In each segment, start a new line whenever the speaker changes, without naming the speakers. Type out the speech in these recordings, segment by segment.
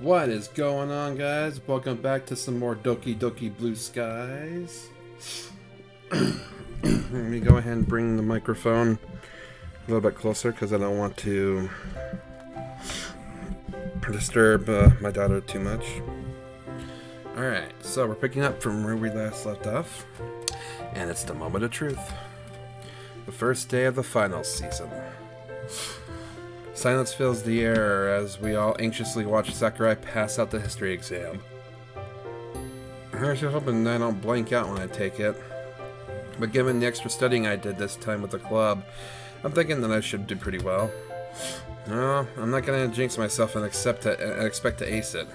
What is going on, guys? Welcome back to some more Doki Doki Blue Skies. Let me go ahead and bring the microphone a little bit closer because I don't want to disturb my daughter too much. Alright, so we're picking up from where we last left off, and it's the moment of truth. The first day of the finals season. Silence fills the air as we all anxiously watch Sakurai pass out the history exam. I'm actually hoping I don't blank out when I take it. But given the extra studying I did this time with the club, I'm thinking that I should do pretty well. No, I'm not going to jinx myself and expect to ace it.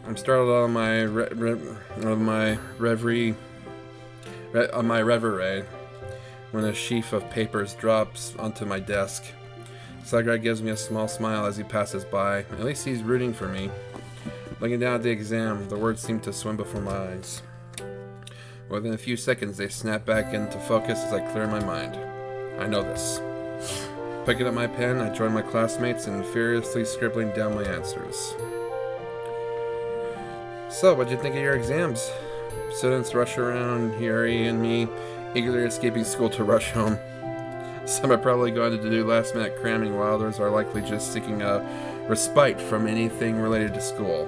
I'm startled on my reverie when a sheaf of papers drops onto my desk. Sakurai gives me a small smile as he passes by. At least he's rooting for me. Looking down at the exam, the words seem to swim before my eyes. Within a few seconds, they snap back into focus as I clear my mind. I know this. Picking up my pen, I join my classmates in furiously scribbling down my answers. So, what'd you think of your exams? Students rush around Yuri and me, eagerly escaping school to rush home. Some are probably going to do last-minute cramming, while others are likely just seeking a respite from anything related to school.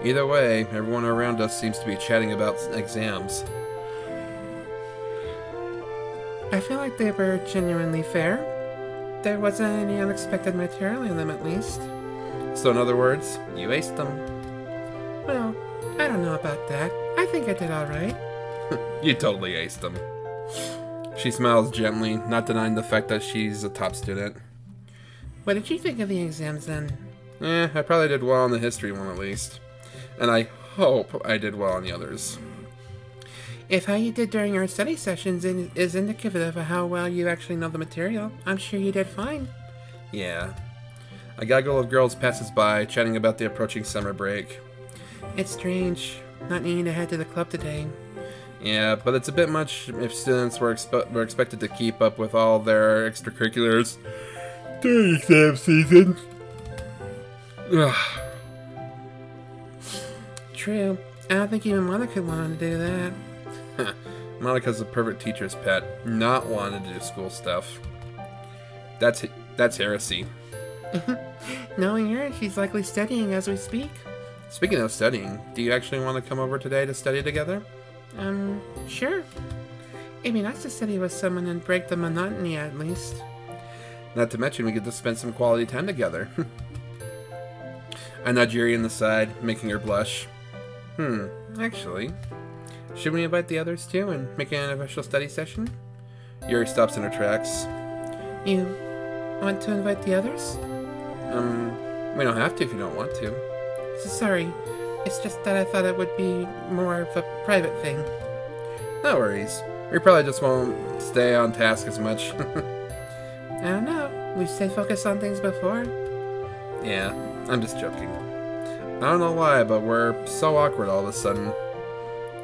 Either way, everyone around us seems to be chatting about exams.
I feel like they were genuinely fair. There wasn't any unexpected material in them, at least.
So in other words, you aced them.
Well, I don't know about that. I think I did alright.
You totally aced them. She smiles gently, not denying the fact that she's a top student.
What did you think of the exams then?
I probably did well on the history one at least. And I hope I did well on the others.
If how you did during our study sessions is indicative of how well you actually know the material, I'm sure you did fine.
Yeah. A gaggle of girls passes by, chatting about the approaching summer break.
It's strange, not needing to head to the club today.
Yeah, but it's a bit much if students were expected to keep up with all their extracurriculars during exam season.
True. I don't think even Monica wanted to do that.
Monica's a perfect teacher's pet, not wanting to do school stuff. That's heresy.
Knowing her, she's likely studying as we speak.
Speaking of studying, do you actually want to come over today to study together?
Sure. It'd be nice to study with someone and break the monotony at least.
Not to mention we get to spend some quality time together. I nudge Yuri in the side, making her blush. Actually, should we invite the others too and make an official study session? Yuri stops in her tracks.
You want to invite the others?
We don't have to if you don't want to.
Sorry. It's just that I thought it would be more of a private thing.
No worries. We probably just won't stay on task as much.
I don't know. We've stayed focused on things before.
Yeah, I'm just joking. I don't know why, but we're so awkward all of a sudden.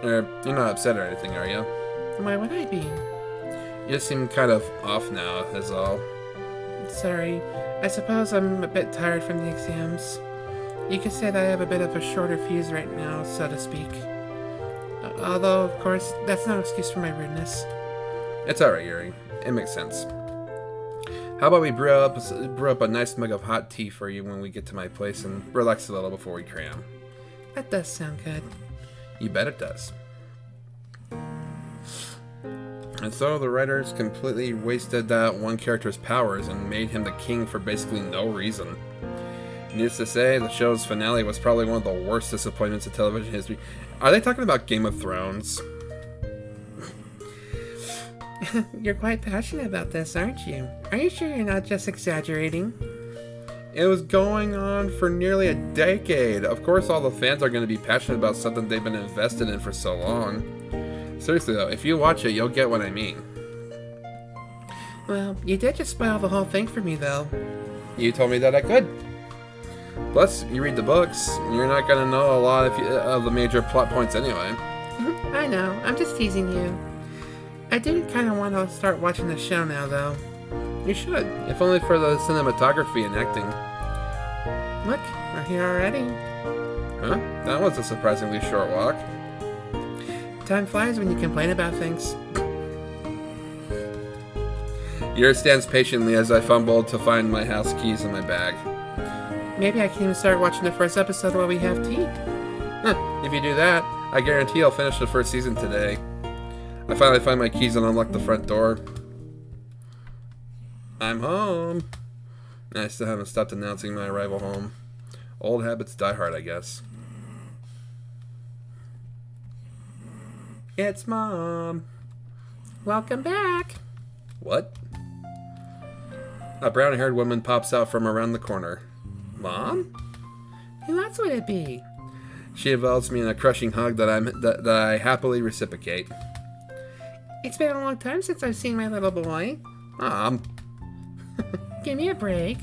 You're not upset or anything, are you?
Why would I be?
You just seem kind of off now, is all.
Sorry. I suppose I'm a bit tired from the exams. You could say that I have a bit of a shorter fuse right now, so to speak. Although, of course, that's no excuse for my rudeness.
It's alright, Yuri. It makes sense. How about we brew up a nice mug of hot tea for you when we get to my place and relax a little before we cram?
That does sound good.
You bet it does. And so the writers completely wasted that one character's powers and made him the king for basically no reason. Needless to say, the show's finale was probably one of the worst disappointments in television history. Are they talking about Game of Thrones?
You're quite passionate about this, aren't you? Are you sure you're not just exaggerating?
It was going on for nearly a decade. Of course all the fans are going to be passionate about something they've been invested in for so long. Seriously though, if you watch it, you'll get what I mean.
Well, you did just spoil the whole thing for me, though.
You told me that I could. Plus, you read the books, and you're not going to know a lot of the major plot points anyway.
I know, I'm just teasing you. I do kind of want to start watching the show now, though.
You should, if only for the cinematography and acting.
Look, we're here already.
Huh? That was a surprisingly short walk.
Time flies when you complain about things.
Yuri stands patiently as I fumble to find my house keys in my bag.
Maybe I can even start watching the first episode while we have tea.
Huh, if you do that, I guarantee I'll finish the first season today. I finally find my keys and unlock the front door. I'm home. I still haven't stopped announcing my arrival home. Old habits die hard, I guess. It's Mom.
Welcome back.
What? A brown-haired woman pops out from around the corner. Mom?
Who else would it be?
She envelops me in a crushing hug that I happily reciprocate.
It's been a long time since I've seen my little boy.
Mom.
Give me a break.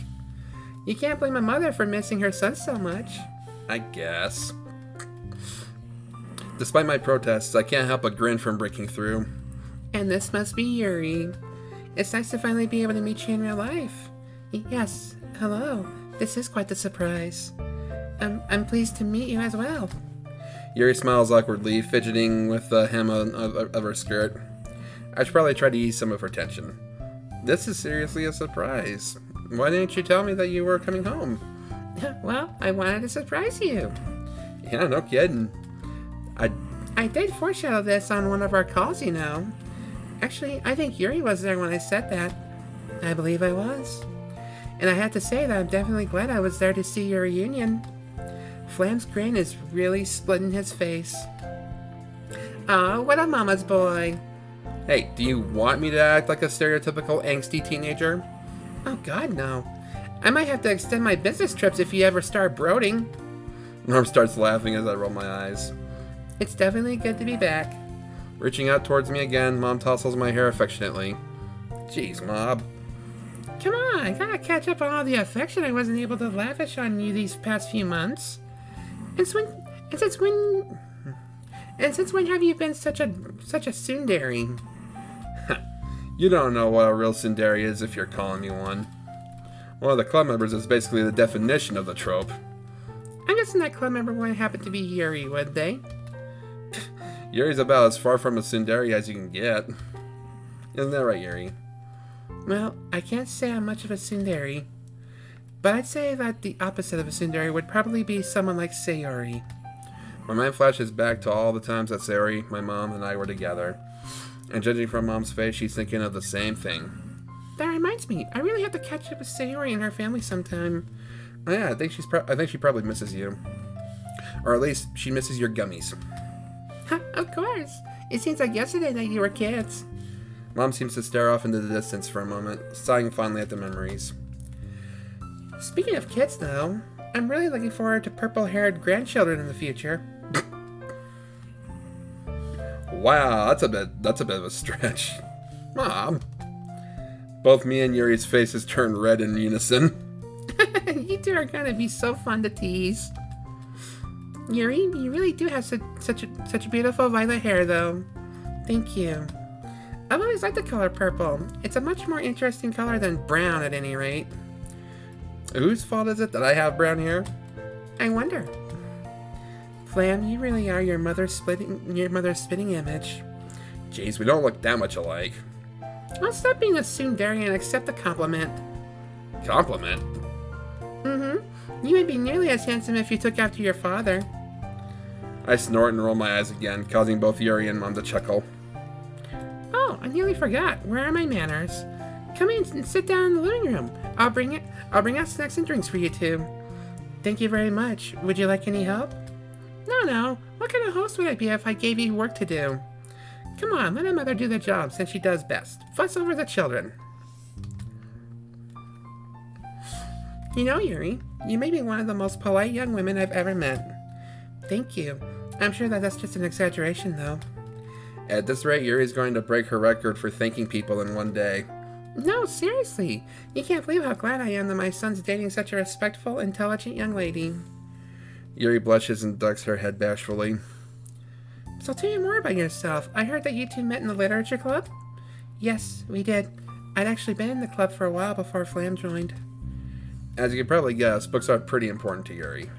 You can't blame a mother for missing her son so much.
I guess. Despite my protests, I can't help but grin from breaking through.
And this must be Yuri. It's nice to finally be able to meet you in real life. Yes, hello. This is quite the surprise. I'm pleased to meet you as well.
Yuri smiles awkwardly, fidgeting with the hem of her skirt. I should probably try to ease some of her tension. This is seriously a surprise. Why didn't you tell me that you were coming home?
Well, I wanted to surprise you.
Yeah, no kidding.
I did foreshadow this on one of our calls, you know. Actually, I think Yuri was there when I said that. I believe I was. And I have to say that I'm definitely glad I was there to see your reunion. Flam's grin is really splitting his face. Oh, what a mama's boy.
Hey, do you want me to act like a stereotypical angsty teenager?
Oh god, no. I might have to extend my business trips if you ever start brooding.
Norm starts laughing as I roll my eyes.
It's definitely good to be back.
Reaching out towards me again, Mom tousles my hair affectionately. Jeez, Mom.
Come on, I gotta catch up on all the affection I wasn't able to lavish on you these past few months. And since when have you been such a tsundere?
You don't know what a real tsundere is if you're calling me one. One of the club members is basically the definition of the trope.
I'm guessing that club member wouldn't happen to be Yuri, would they?
Yuri's about as far from a tsundere as you can get. Isn't that right, Yuri?
Well, I can't say I'm much of a tsundere, but I'd say that the opposite of a tsundere would probably be someone like Sayori.
My mind flashes back to all the times that Sayori, my mom, and I were together. And judging from Mom's face, she's thinking of the same thing.
That reminds me, I really have to catch up with Sayori and her family sometime.
Oh yeah, I think she probably misses you. Or at least, she misses your gummies.
Of course. It seems like yesterday that you were kids.
Mom seems to stare off into the distance for a moment, sighing fondly at the memories.
Speaking of kids, though, I'm really looking forward to purple-haired grandchildren in the future.
Wow, that's a bit of a stretch. Mom. Both me and Yuri's faces turn red in unison.
You two are gonna be so fun to tease. Yuri, you really do have such beautiful violet hair, though. Thank you. I've always liked the color purple. It's a much more interesting color than brown, at any rate.
Whose fault is it that I have brown hair?
I wonder. Flam, you really are your mother's spitting image.
Jeez, we don't look that much alike.
Well, stop being a tsundere and accept the compliment.
Compliment?
Mm-hmm. You would be nearly as handsome if you took after your father.
I snort and roll my eyes again, causing both Yuri and Mom to chuckle.
Oh, I nearly forgot. Where are my manners? Come in and sit down in the living room. I'll bring out snacks and drinks for you two. Thank you very much. Would you like any help? No. What kind of host would I be if I gave you work to do? Come on, let a mother do the job since she does best. Fuss over the children. You know, Yuri, you may be one of the most polite young women I've ever met. Thank you. I'm sure that that's just an exaggeration, though.
At this rate, Yuri's going to break her record for thanking people in one day.
No, seriously. You can't believe how glad I am that my son's dating such a respectful, intelligent young lady.
Yuri blushes and ducks her head bashfully.
So tell me more about yourself. I heard that you two met in the literature club? Yes, we did. I'd actually been in the club for a while before Flam joined.
As you can probably guess, books are pretty important to Yuri.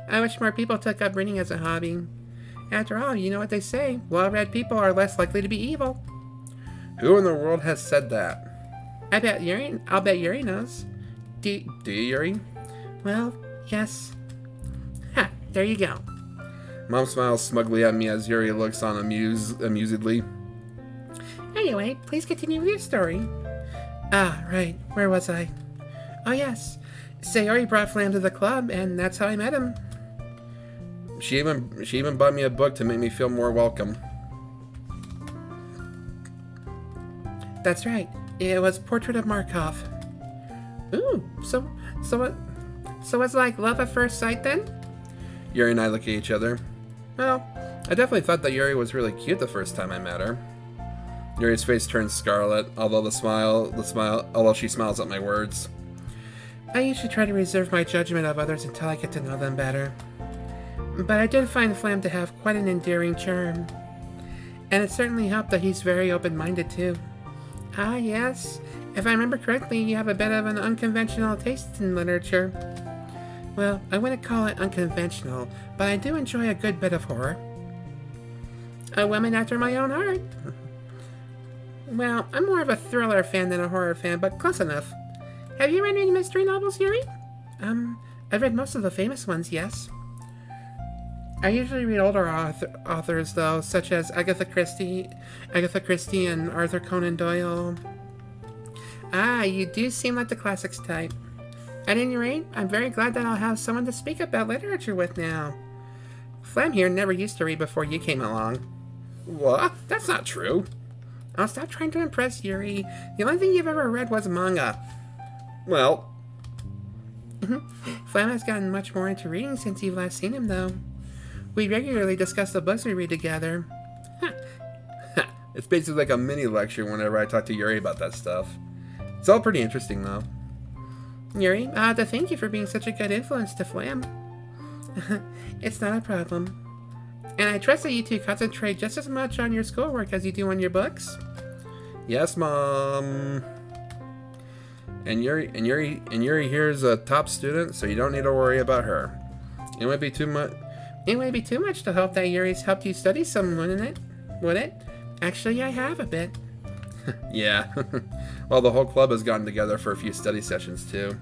I wish more people took up reading as a hobby. After all, you know what they say, well-read people are less likely to be evil.
Who in the world has said that?
I'll bet Yuri knows.
Do you, Yuri?
Well, yes. Ha, there you go.
Mom smiles smugly at me as Yuri looks on amusedly.
Anyway, please continue with your story. Ah, right. Where was I? Oh, yes. Sayori brought Flam to the club, and that's how I met him.
She even bought me a book to make me feel more welcome.
That's right. It was Portrait of Markov. Ooh, so it's like love at first sight then?
Yuri and I look at each other. Well, I definitely thought that Yuri was really cute the first time I met her. Yuri's face turns scarlet, although she smiles at my words.
I usually try to reserve my judgment of others until I get to know them better. But I did find Flam to have quite an endearing charm. And it certainly helped that he's very open-minded too. Ah, yes. If I remember correctly, you have a bit of an unconventional taste in literature. Well, I wouldn't call it unconventional, but I do enjoy a good bit of horror. A woman after my own heart. Well, I'm more of a thriller fan than a horror fan, but close enough. Have you read any mystery novels, Yuri? I've read most of the famous ones, yes. I usually read older authors, though, such as Agatha Christie and Arthur Conan Doyle. Ah, you do seem like the classics type. At any rate, I'm very glad that I'll have someone to speak about literature with now. Flam here never used to read before you came along.
What? That's not true.
I'll stop trying to impress Yuri. The only thing you've ever read was manga.
Well...
Flam has gotten much more into reading since you've last seen him, though. We regularly discuss the books we read together.
It's basically like a mini lecture whenever I talk to Yuri about that stuff. It's all pretty interesting, though.
Yuri, I have to thank you for being such a good influence to Flam. It's not a problem. And I trust that you two concentrate just as much on your schoolwork as you do on your books.
Yes, Mom. And Yuri here is a top student, so you don't need to worry about her. It wouldn't be too much
to hope that Yuri's helped you study some, wouldn't it? Would it? Actually, I have a bit.
Yeah. Well, the whole club has gotten together for a few study sessions, too.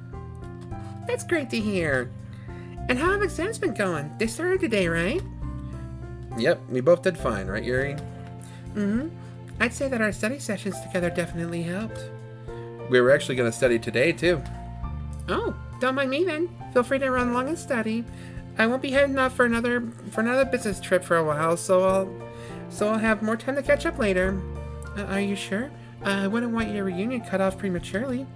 That's great to hear. And how have exams been going? They started today, right?
Yep, we both did fine, right, Yuri?
Mm-hmm. I'd say that our study sessions together definitely helped.
We were actually going to study today, too.
Oh, don't mind me then. Feel free to run along and study. I won't be heading off for another business trip for a while, so I'll have more time to catch up later. Are you sure? I wouldn't want your reunion cut off prematurely.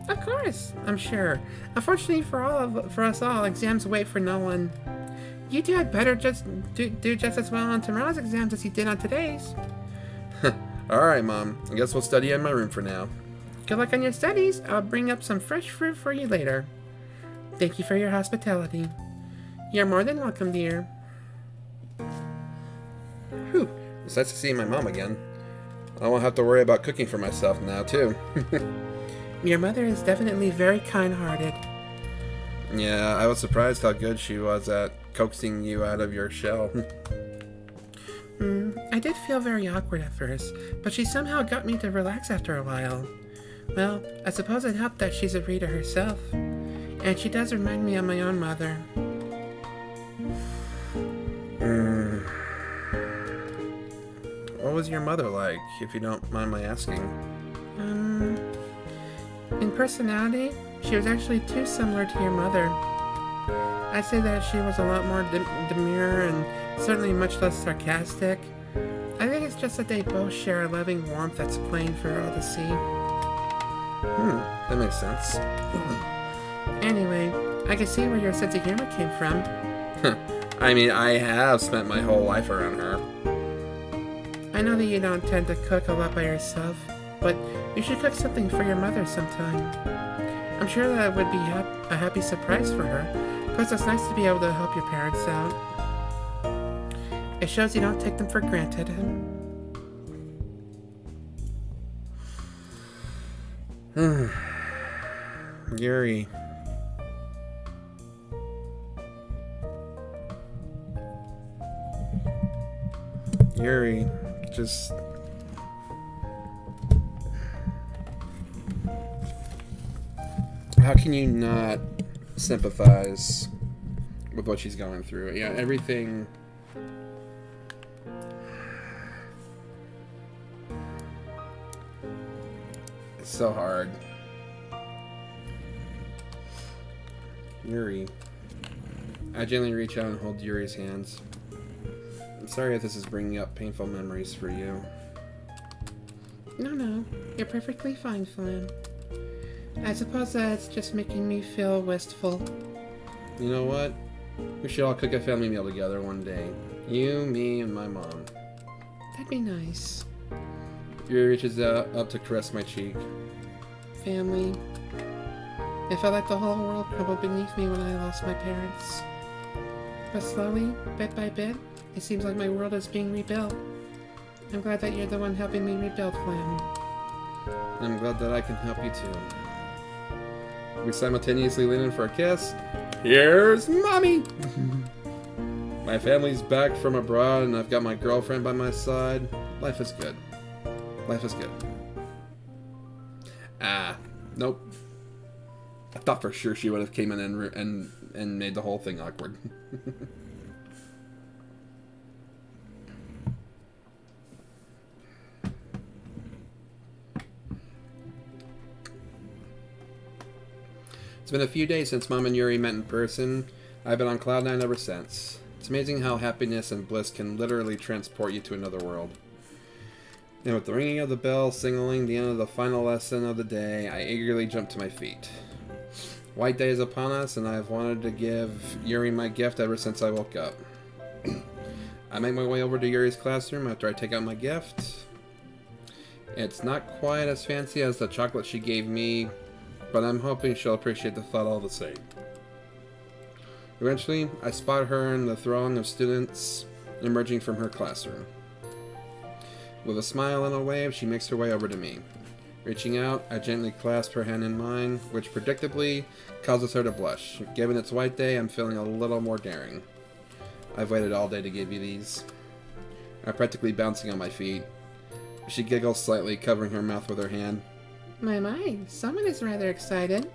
Of course, I'm sure. Unfortunately for us all, exams wait for no one. You two had better do just as well on tomorrow's exams as you did on today's.
Alright, Mom. I guess we'll study in my room for now.
Good luck on your studies. I'll bring up some fresh fruit for you later. Thank you for your hospitality. You're more than welcome, dear.
Whew. It's nice to see my mom again. I won't have to worry about cooking for myself now, too.
Your mother is definitely very kind-hearted.
Yeah, I was surprised how good she was at coaxing you out of your shell.
I did feel very awkward at first, but she somehow got me to relax after a while. Well, I suppose it helped that she's a reader herself. And she does remind me of my own mother.
What was your mother like, if you don't mind my asking?
In personality, she was actually too similar to your mother. I'd say that she was a lot more demure and certainly much less sarcastic. I think it's just that they both share a loving warmth that's plain for all to see.
That makes sense.
Anyway, I can see where your sense of humor came from.
I mean, I have spent my whole life around her.
I know that you don't tend to cook a lot by yourself, but you should cook something for your mother sometime. I'm sure that would be a happy surprise for her. Plus, it's nice to be able to help your parents out. It shows you don't take them for granted.
Yuri, Yuri, just... How can you not sympathize with what she's going through? Yeah, everything... It's so hard. Yuri. I gently reach out and hold Yuri's hands. I'm sorry if this is bringing up painful memories for you.
No, you're perfectly fine, Flam. I suppose that's just making me feel wistful.
You know what? We should all cook a family meal together one day. You, me, and my mom.
That'd be nice.
Yuri reaches up to caress my cheek.
Family. It felt like the whole world crumbled beneath me when I lost my parents. But slowly, bit by bit, it seems like my world is being rebuilt. I'm glad that you're the one helping me rebuild, Flam.
I'm glad that I can help you too. We simultaneously lean in for a kiss. Here's Mommy! My family's back from abroad and I've got my girlfriend by my side. Life is good. Life is good. Ah, nope. I thought for sure she would have came in and made the whole thing awkward. It's been a few days since Mom and Yuri met in person. I've been on cloud 9 ever since. It's amazing how happiness and bliss can literally transport you to another world. And with the ringing of the bell signaling the end of the final lesson of the day, I eagerly jump to my feet. White Day is upon us, and I have wanted to give Yuri my gift ever since I woke up. I make my way over to Yuri's classroom after I take out my gift. It's not quite as fancy as the chocolate she gave me, but I'm hoping she'll appreciate the thought all the same. Eventually, I spot her in the throng of students emerging from her classroom. With a smile and a wave, she makes her way over to me. Reaching out, I gently clasp her hand in mine, which predictably causes her to blush. Given it's White Day, I'm feeling a little more daring. I've waited all day to give you these. I'm practically bouncing on my feet. She giggles slightly, covering her mouth with her hand.
My, someone is rather excited.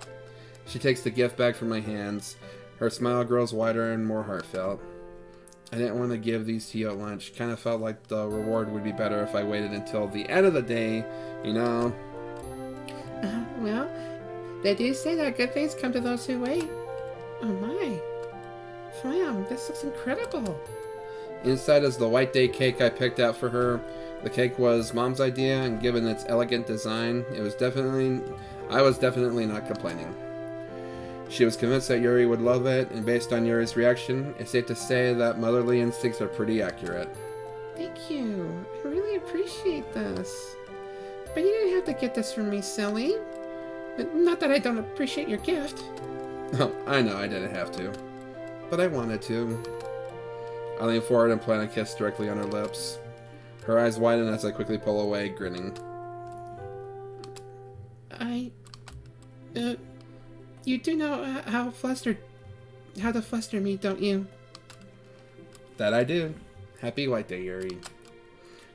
She takes the gift bag from my hands. Her smile grows wider and more heartfelt. I didn't want to give these to you at lunch. Kind of felt like the reward would be better if I waited until the end of the day, you know.
Well, they do say that good things come to those who wait. Oh my. Flam, this looks incredible.
Inside is the White Day cake I picked out for her. The cake was Mom's idea, and given its elegant design, I was definitely not complaining. She was convinced that Yuri would love it, and based on Yuri's reaction, it's safe to say that motherly instincts are pretty accurate.
Thank you. I really appreciate this. But you didn't have to get this from me, silly. Not that I don't appreciate your gift.
Oh, I know I didn't have to. But I wanted to. I lean forward and plant a kiss directly on her lips. Her eyes widen as I quickly pull away, grinning.
You do know how to fluster me, don't you?
That I do. Happy White Day, Yuri.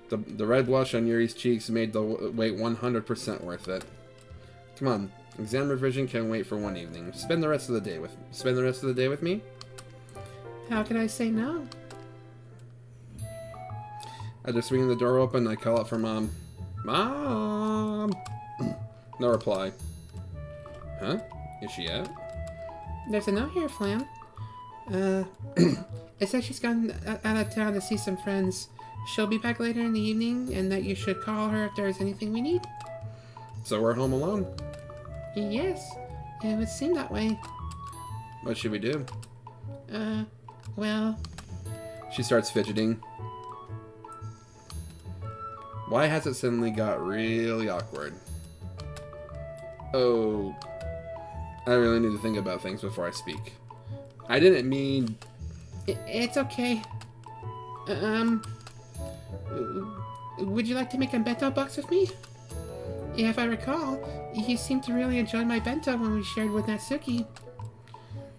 The red blush on Yuri's cheeks made the wait 100% worth it. Come on, exam revision can wait for one evening. Spend the rest of the day with me?
How could I say no?
After swinging the door open, I call out for Mom. Mom! No reply. Huh? Is she out?
There's a note here, Flam. It says she's gone out of town to see some friends. She'll be back later in the evening, and that you should call her if there's anything we need.
So we're home alone?
Yes, it would seem that way.
What should we do?
Well...
She starts fidgeting. Why has it suddenly got really awkward? Oh... I really need to think about things before I speak. I didn't mean...
It's okay. Would you like to make a bento box with me? If I recall, you seemed to really enjoy my bento when we shared with Natsuki.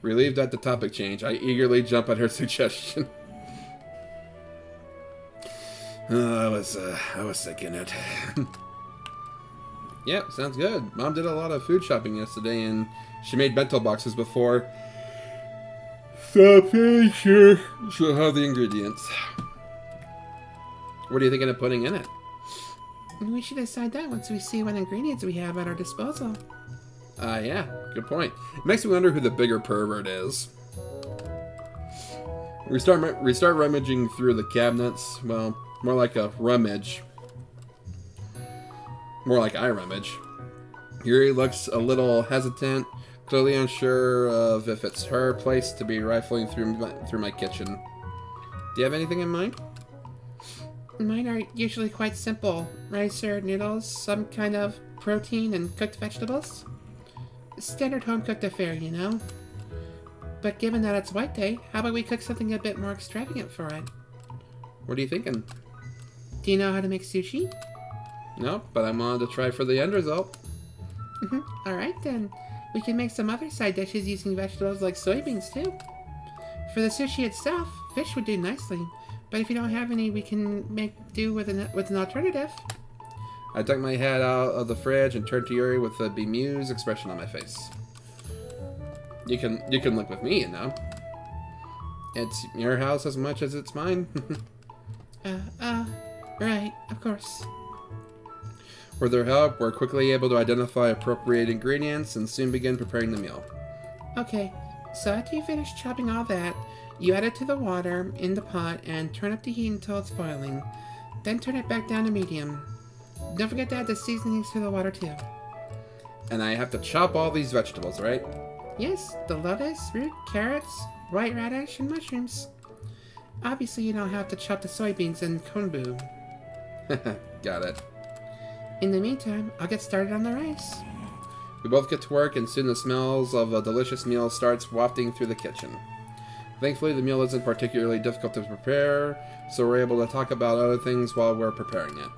Relieved at the topic change, I eagerly jump at her suggestion. I was thinking it. Yep, sounds good. Mom did a lot of food shopping yesterday, and she made bento boxes before. So I'm pretty sure she'll have the ingredients. What are you thinking of putting in it?
We should decide that once we see what ingredients we have at our disposal.
Yeah, good point. It makes me wonder who the bigger pervert is. We start rummaging through the cabinets. Well, more like a rummage. More like I rummage. Yuri looks a little hesitant, clearly unsure of if it's her place to be rifling through my kitchen. Do you have anything in mind?
Mine are usually quite simple. Rice or noodles, some kind of protein, and cooked vegetables. Standard home-cooked affair, you know? But given that it's White Day, how about we cook something a bit more extravagant for it?
What are you thinking?
Do you know how to make sushi?
No, but I wanted to try for the end result.
Alright then. We can make some other side dishes using vegetables like soybeans too. For the sushi itself, fish would do nicely. But if you don't have any, we can make do with an alternative.
I took my head out of the fridge and turned to Yuri with a bemused expression on my face. You can look with me, you know. It's your house as much as it's mine.
Right, of course.
With their help, we're quickly able to identify appropriate ingredients and soon begin preparing the meal.
Okay, so after you finish chopping all that, you add it to the water in the pot and turn up the heat until it's boiling. Then turn it back down to medium. Don't forget to add the seasonings to the water too.
And I have to chop all these vegetables, right?
Yes, the lettuce, root, carrots, white radish, and mushrooms. Obviously you don't have to chop the soybeans and konbu.
Got it.
In the meantime, I'll get started on the rice.
We both get to work and soon the smells of a delicious meal starts wafting through the kitchen. Thankfully, the meal isn't particularly difficult to prepare, so we're able to talk about other things while we're preparing it.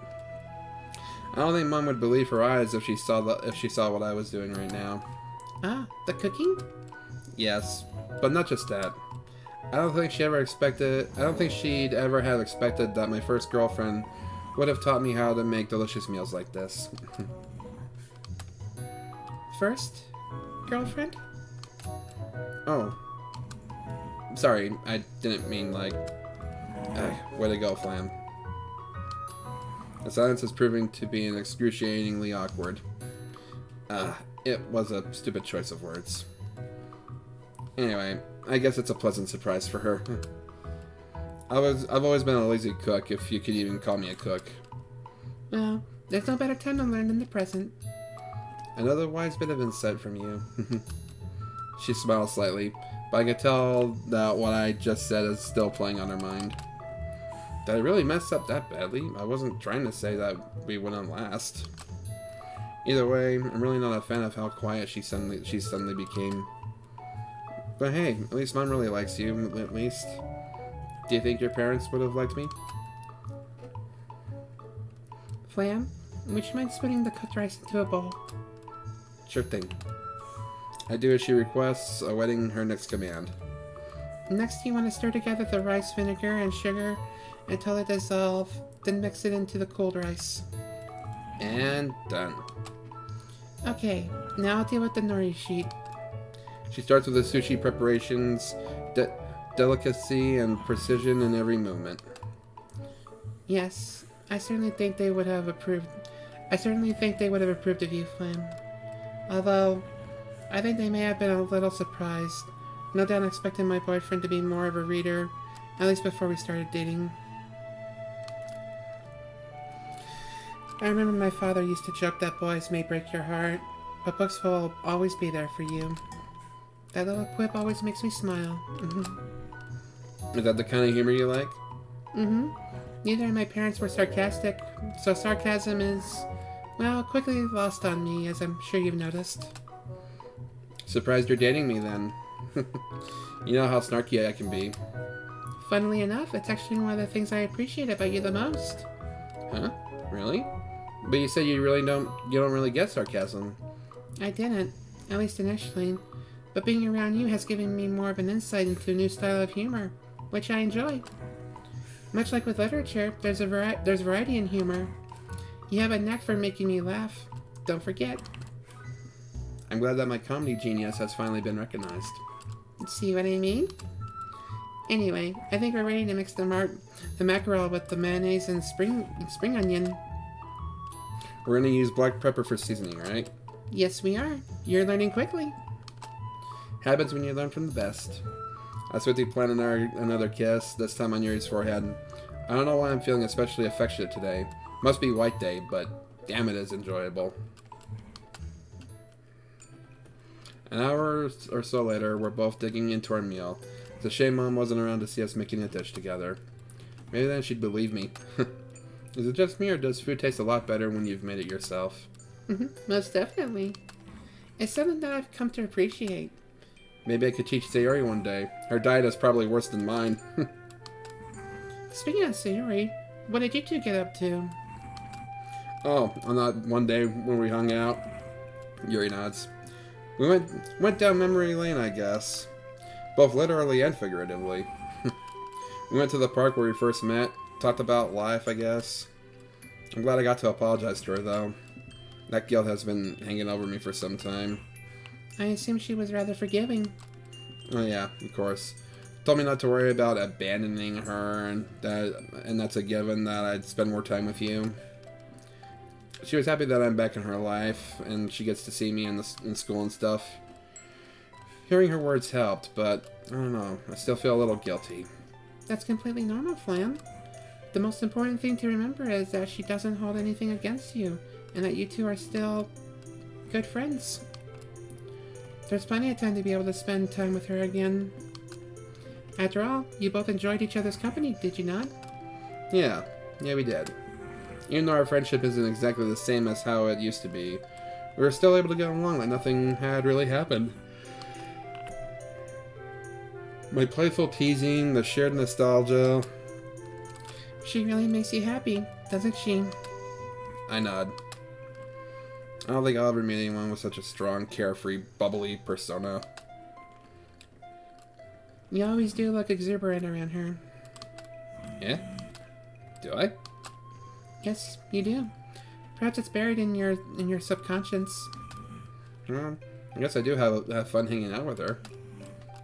I don't think Mom would believe her eyes if she saw what I was doing right now.
Ah, the cooking?
Yes, but not just that. I don't think she'd ever have expected that my first girlfriend would have taught me how to make delicious meals like this.
First girlfriend?
Oh. Sorry, I didn't mean like... way to go, Flam. The silence is proving to be excruciatingly awkward. It was a stupid choice of words. Anyway, I guess it's a pleasant surprise for her. I've always been a lazy cook, if you could even call me a cook.
Well, there's no better time to learn than the present.
Another wise bit of insight from you. She smiles slightly, but I can tell that what I just said is still playing on her mind. Did I really mess up that badly? I wasn't trying to say that we wouldn't last. Either way, I'm really not a fan of how quiet she suddenly became. But hey, at least Mom really likes you, at least. Do you think your parents would have liked me?
Flam, would you mind splitting the cooked rice into a bowl?
Sure thing. I do as she requests, awaiting her next command.
Next, you want to stir together the rice vinegar and sugar until they dissolve, then mix it into the cooled rice.
And done.
Okay, now I'll deal with the nori sheet.
She starts with the sushi preparations, delicacy and precision in every movement.
Yes, I certainly think they would have approved. Of you, Flam. Although, I think they may have been a little surprised. No doubt expecting my boyfriend to be more of a reader, at least before we started dating. I remember my father used to joke that boys may break your heart, but books will always be there for you. That little quip always makes me smile.
Is that the kind of humor you like?
Neither of my parents were sarcastic, so sarcasm is, well, quickly lost on me, as I'm sure you've noticed.
Surprised you're dating me, then. You know how snarky I can be.
Funnily enough, it's actually one of the things I appreciate about you the most.
Huh? Really? But you said you don't really get sarcasm.
I didn't, at least initially. But being around you has given me more of an insight into a new style of humor, which I enjoy. Much like with literature, there's variety in humor. You have a knack for making me laugh. Don't forget.
I'm glad that my comedy genius has finally been recognized.
See what I mean? Anyway, I think we're ready to mix the mackerel with the mayonnaise and spring onion.
We're gonna use black pepper for seasoning, right?
Yes, we are. You're learning quickly.
Happens when you learn from the best. I swiftly plan another kiss, this time on Yuri's forehead. I don't know why I'm feeling especially affectionate today. Must be White Day, but damn it is enjoyable. An hour or so later, we're both digging into our meal. It's a shame Mom wasn't around to see us making a dish together. Maybe then she'd believe me. Is it just me, or does food taste a lot better when you've made it yourself?
Most definitely. It's something that I've come to appreciate.
Maybe I could teach Sayori one day. Her diet is probably worse than mine.
Speaking of Sayori, what did you two get up to?
Oh, on that one day when we hung out? Yuri nods. We went down memory lane, I guess. Both literally and figuratively. We went to the park where we first met. Talked about life, I guess. I'm glad I got to apologize to her, though. That guilt has been hanging over me for some time.
I assume she was rather forgiving.
Oh yeah, of course. Told me not to worry about abandoning her, and that's a given, that I'd spend more time with you. She was happy that I'm back in her life, and she gets to see me in school and stuff. Hearing her words helped, but I don't know, I still feel a little guilty.
That's completely normal, Flam. The most important thing to remember is that she doesn't hold anything against you, and that you two are still good friends. There's plenty of time to be able to spend time with her again. After all, you both enjoyed each other's company, did you not?
Yeah, we did. Even though our friendship isn't exactly the same as how it used to be, we were still able to get along like nothing had really happened. My playful teasing, the shared nostalgia.
She really makes you happy, doesn't she?
I nod. I don't think I'll ever meet anyone with such a strong, carefree, bubbly persona.
You always do look exuberant around her.
Yeah? Do I?
Yes, you do. Perhaps it's buried in your subconscious.
Well, I guess I do have fun hanging out with her.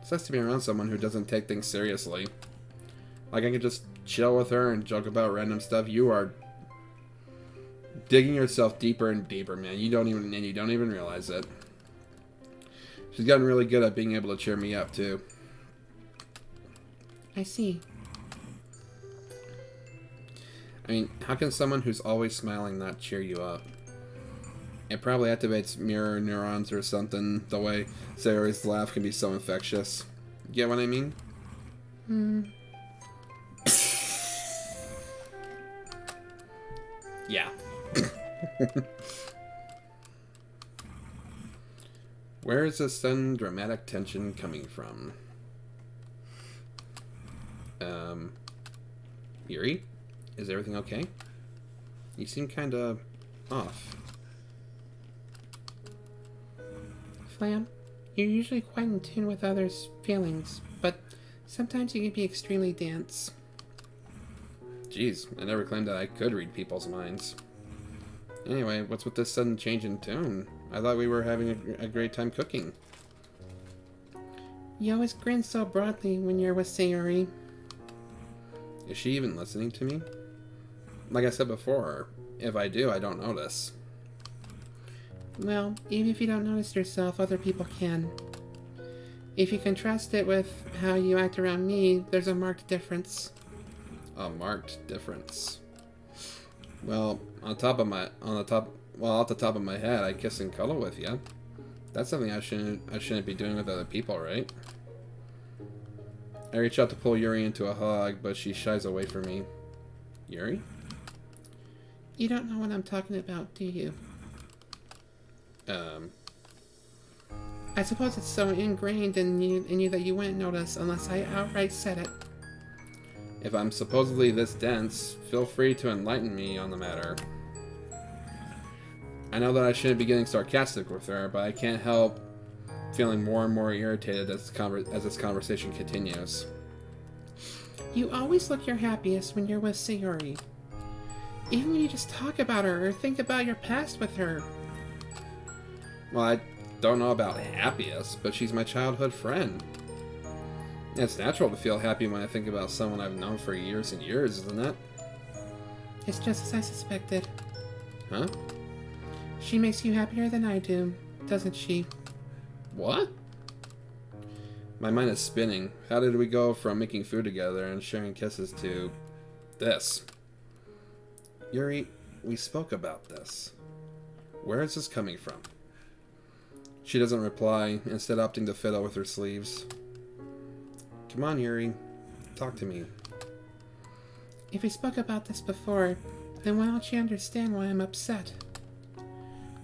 It's nice to be around someone who doesn't take things seriously. Like, I can just chill with her and joke about random stuff. You are digging yourself deeper and deeper, man. You don't even realize it. She's gotten really good at being able to cheer me up, too.
I see.
I mean, how can someone who's always smiling not cheer you up? It probably activates mirror neurons or something, the way Sayori's laugh can be so infectious. Get what I mean? Yeah. Where is this sudden dramatic tension coming from? Yuri? Is everything okay? You seem kinda off.
Flam, you're usually quite in tune with others' feelings, but sometimes you can be extremely dense.
Jeez, I never claimed that I could read people's minds. Anyway, what's with this sudden change in tone? I thought we were having a great time cooking.
You always grin so broadly when you're with Sayori.
Is she even listening to me? Like I said before, if I do, I don't notice.
Well, even if you don't notice yourself, other people can. If you contrast it with how you act around me, there's a marked difference.
A marked difference. Well, off the top of my head, I kiss and cuddle with you. That's something I shouldn't be doing with other people, right? I reach out to pull Yuri into a hug, but she shies away from me. Yuri?
You don't know what I'm talking about, do you? I suppose it's so ingrained in you that you wouldn't notice unless I outright said it.
If I'm supposedly this dense, feel free to enlighten me on the matter. I know that I shouldn't be getting sarcastic with her, but I can't help feeling more and more irritated as this conversation continues.
You always look your happiest when you're with Sayori. Even when you just talk about her or think about your past with her.
Well, I don't know about happiest, but she's my childhood friend. It's natural to feel happy when I think about someone I've known for years and years, isn't it?
It's just as I suspected.
Huh?
She makes you happier than I do, doesn't she?
What? My mind is spinning. How did we go from making food together and sharing kisses to this? Yuri, we spoke about this. Where is this coming from? She doesn't reply, instead opting to fiddle with her sleeves. Come on, Yuri. Talk to me.
If we spoke about this before, then why don't you understand why I'm upset?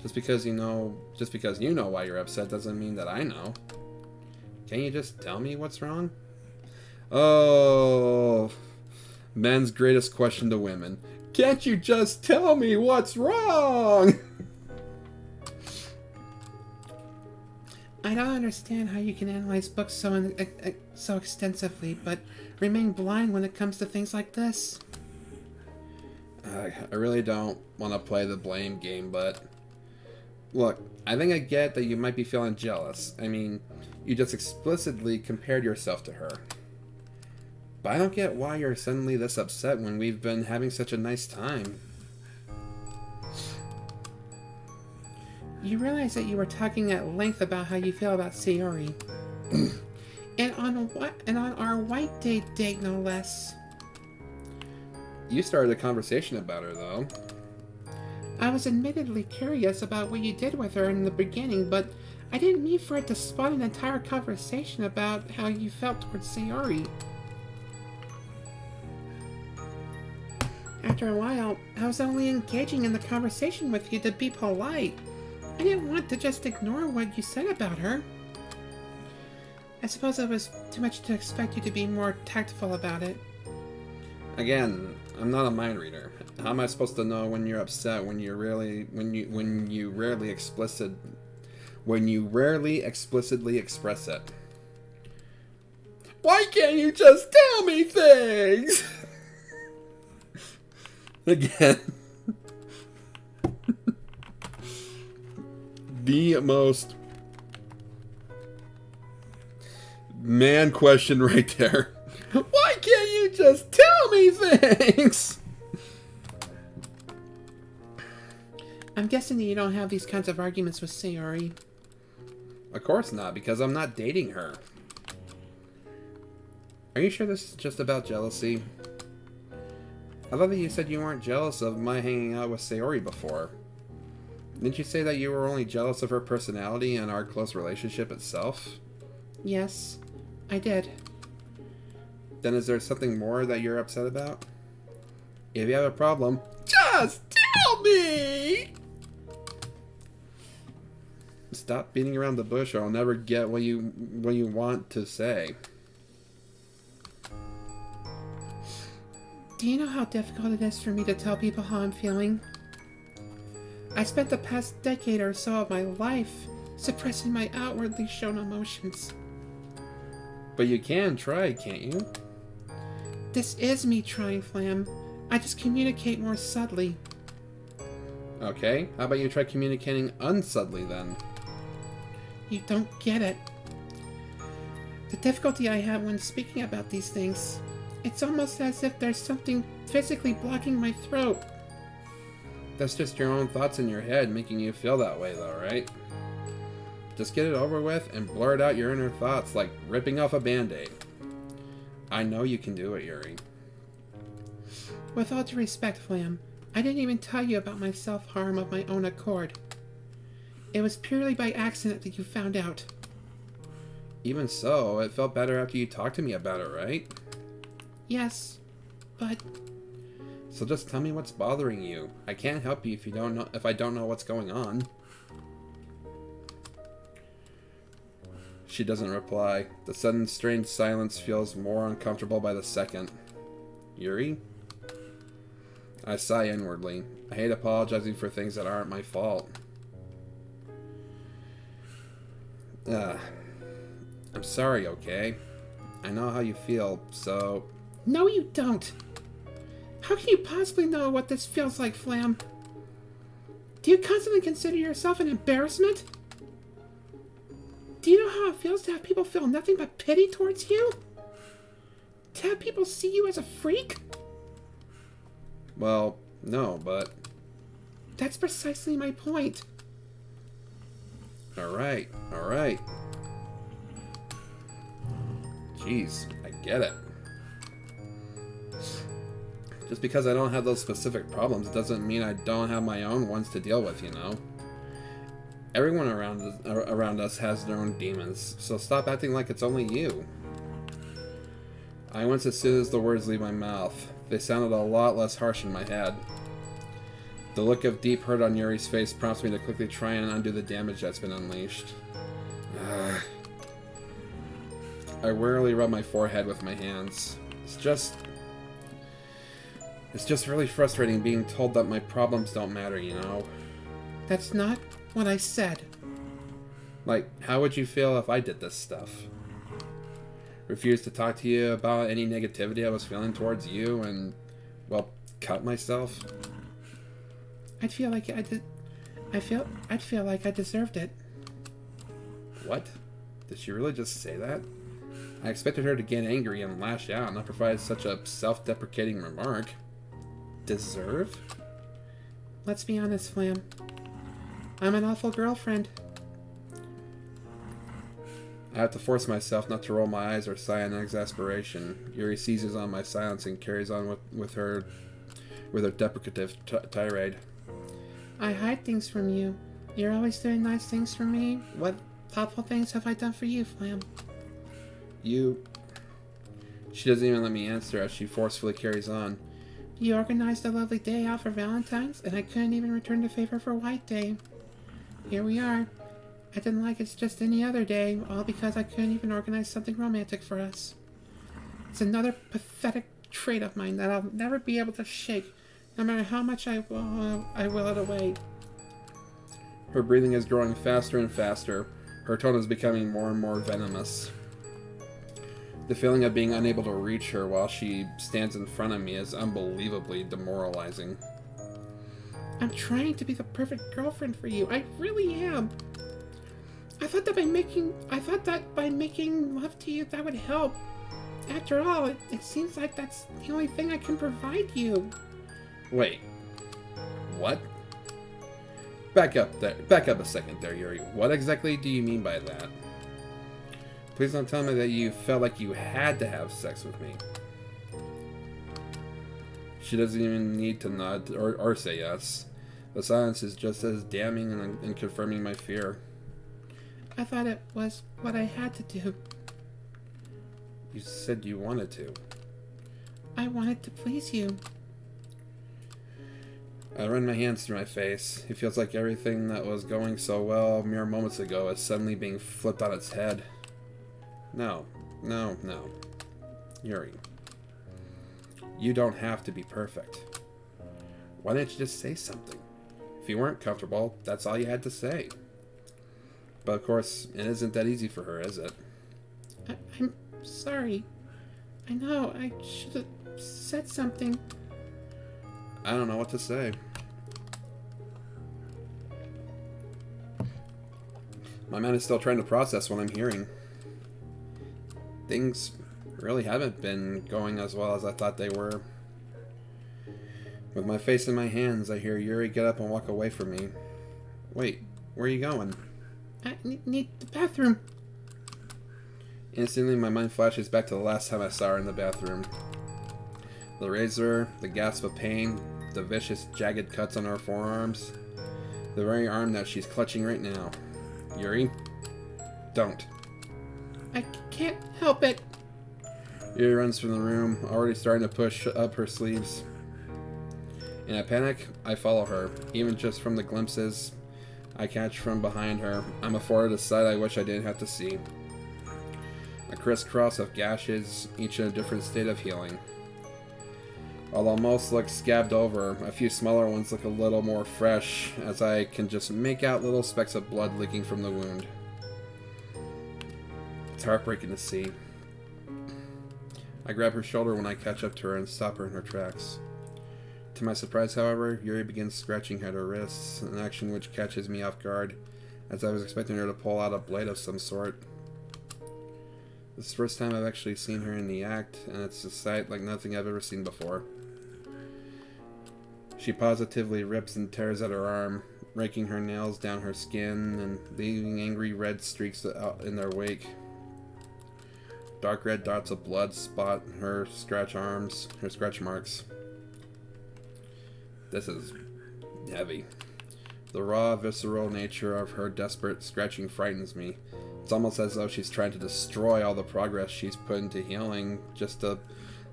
Just because you know why you're upset doesn't mean that I know. Can you just tell me what's wrong? Oh, men's greatest question to women. Can't you just tell me what's wrong?
I don't understand how you can analyze books so extensively, but remain blind when it comes to things like this.
I really don't want to play the blame game, but... Look, I think I get that you might be feeling jealous. I mean, you just explicitly compared yourself to her. But I don't get why you're suddenly this upset when we've been having such a nice time.
You realize that you were talking at length about how you feel about Sayori. and on our white date, no less.
You started a conversation about her, though.
I was admittedly curious about what you did with her in the beginning, but I didn't mean for it to spawn an entire conversation about how you felt towards Sayori. After a while, I was only engaging in the conversation with you to be polite. I didn't want to just ignore what you said about her. I suppose it was too much to expect you to be more tactful about it.
Again, I'm not a mind reader. How am I supposed to know when you're upset when you rarely explicitly express it? Why can't you just tell me things? Again. The most man question right there. Why can't you just tell me things?
I'm guessing that you don't have these kinds of arguments with Sayori.
Of course not, because I'm not dating her. Are you sure this is just about jealousy? I thought that you said you weren't jealous of my hanging out with Sayori before. Didn't you say that you were only jealous of her personality and our close relationship itself?
Yes, I did.
Then is there something more that you're upset about? If you have a problem, just tell me! Stop beating around the bush or I'll never get what you want to say.
Do you know how difficult it is for me to tell people how I'm feeling? I spent the past decade or so of my life suppressing my outwardly shown emotions.
But you can try, can't you?
This is me trying, Flam. I just communicate more subtly.
Okay, how about you try communicating unsubtly then?
You don't get it. The difficulty I have when speaking about these things, it's almost as if there's something physically blocking my throat.
That's just your own thoughts in your head making you feel that way though, right? Just get it over with and blurt out your inner thoughts like ripping off a band-aid. I know you can do it, Yuri.
With all due respect, Flam, I didn't even tell you about my self-harm of my own accord. It was purely by accident that you found out.
Even so, it felt better after you talked to me about it, right?
Yes, but...
So just tell me what's bothering you. I can't help you if I don't know what's going on. She doesn't reply. The sudden strange silence feels more uncomfortable by the second. Yuri? I sigh inwardly. I hate apologizing for things that aren't my fault. I'm sorry, okay? I know how you feel, so
No, you don't. How can you possibly know what this feels like, Flam? Do you constantly consider yourself an embarrassment? Do you know how it feels to have people feel nothing but pity towards you? To have people see you as a freak?
Well, no, but...
That's precisely my point.
Alright, alright. Jeez, I get it. Just because I don't have those specific problems doesn't mean I don't have my own ones to deal with, you know? Everyone around us has their own demons, so stop acting like it's only you. I wince as soon as the words leave my mouth. They sounded a lot less harsh in my head. The look of deep hurt on Yuri's face prompts me to quickly try and undo the damage that's been unleashed. I wearily rub my forehead with my hands. It's just really frustrating being told that my problems don't matter, you know?
That's not what I said.
Like, how would you feel if I did this stuff? Refused to talk to you about any negativity I was feeling towards you and, well, cut myself?
I'd feel like I'd feel like I deserved it.
What? Did she really just say that? I expected her to get angry and lash out, not provide such a self-deprecating remark. Deserve?
Let's be honest, Flam. I'm an awful girlfriend.
I have to force myself not to roll my eyes or sigh in exasperation. Yuri seizes on my silence and carries on with her deprecative tirade.
I hide things from you. You're always doing nice things for me. What thoughtful things have I done for you, Flam?
You... She doesn't even let me answer as she forcefully carries on.
You organized a lovely day out for Valentine's, and I couldn't even return the favor for White Day. Here we are. I didn't like it's just any other day, all because I couldn't even organize something romantic for us. It's another pathetic trait of mine that I'll never be able to shake, no matter how much I will it away.
Her breathing is growing faster and faster. Her tone is becoming more and more venomous. The feeling of being unable to reach her while she stands in front of me is unbelievably demoralizing.
I'm trying to be the perfect girlfriend for you. I really am. I thought that by making love to you, that would help. After all, it seems like that's the only thing I can provide you.
Wait. What? Back up a second there, Yuri. What exactly do you mean by that? Please don't tell me that you felt like you had to have sex with me. She doesn't even need to nod or say yes. The silence is just as damning and confirming my fear.
I thought it was what I had to do.
You said you wanted to.
I wanted to please you.
I run my hands through my face. It feels like everything that was going so well mere moments ago is suddenly being flipped on its head. No. Yuri. You don't have to be perfect. Why didn't you just say something? If you weren't comfortable, that's all you had to say. But of course, it isn't that easy for her, is it?
I'm sorry. I know, I should have said something.
I don't know what to say. My mind is still trying to process what I'm hearing. Things really haven't been going as well as I thought they were. With my face in my hands, I hear Yuri get up and walk away from me. Wait, where are you going?
I need the bathroom.
Instantly, my mind flashes back to the last time I saw her in the bathroom. The razor, the gasp of pain, the vicious, jagged cuts on her forearms. The very arm that she's clutching right now. Yuri? Don't.
I can't help it.
Yuri runs from the room, already starting to push up her sleeves. In a panic, I follow her, even just from the glimpses I catch from behind her. I'm afforded a sight I wish I didn't have to see. A crisscross of gashes, each in a different state of healing. Although most look scabbed over, a few smaller ones look a little more fresh, as I can just make out little specks of blood leaking from the wound. It's heartbreaking to see. I grab her shoulder when I catch up to her and stop her in her tracks. To my surprise, however, Yuri begins scratching at her wrists, an action which catches me off guard, as I was expecting her to pull out a blade of some sort. This is the first time I've actually seen her in the act, and it's a sight like nothing I've ever seen before. She positively rips and tears at her arm, raking her nails down her skin and leaving angry red streaks out in their wake. Dark red dots of blood spot her scratch marks. This is heavy. The raw, visceral nature of her desperate scratching frightens me. It's almost as though she's trying to destroy all the progress she's put into healing just to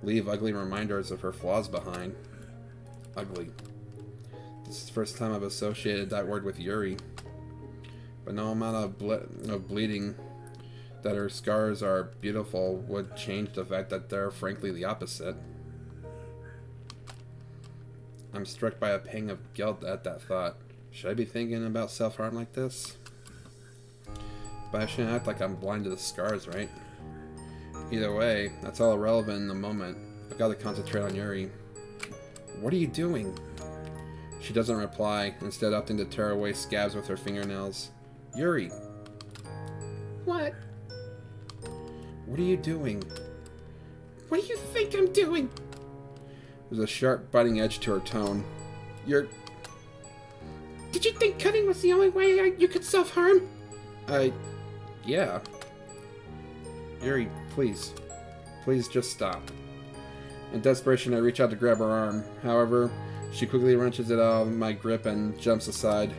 leave ugly reminders of her flaws behind. Ugly. This is the first time I've associated that word with Yuri. But no amount of bleeding that her scars are beautiful would change the fact that they're frankly the opposite. I'm struck by a pang of guilt at that thought. Should I be thinking about self-harm like this? But I shouldn't act like I'm blind to the scars, right? Either way, that's all irrelevant in the moment. I've got to concentrate on Yuri. What are you doing? She doesn't reply, instead opting to tear away scabs with her fingernails. Yuri!
What?
What are you doing?
What do you think I'm doing?
There's a sharp, biting edge to her tone.
Did you think cutting was the only way you could self-harm?
Yeah. Yuri, please. Please just stop. In desperation, I reach out to grab her arm. However, she quickly wrenches it out of my grip and jumps aside.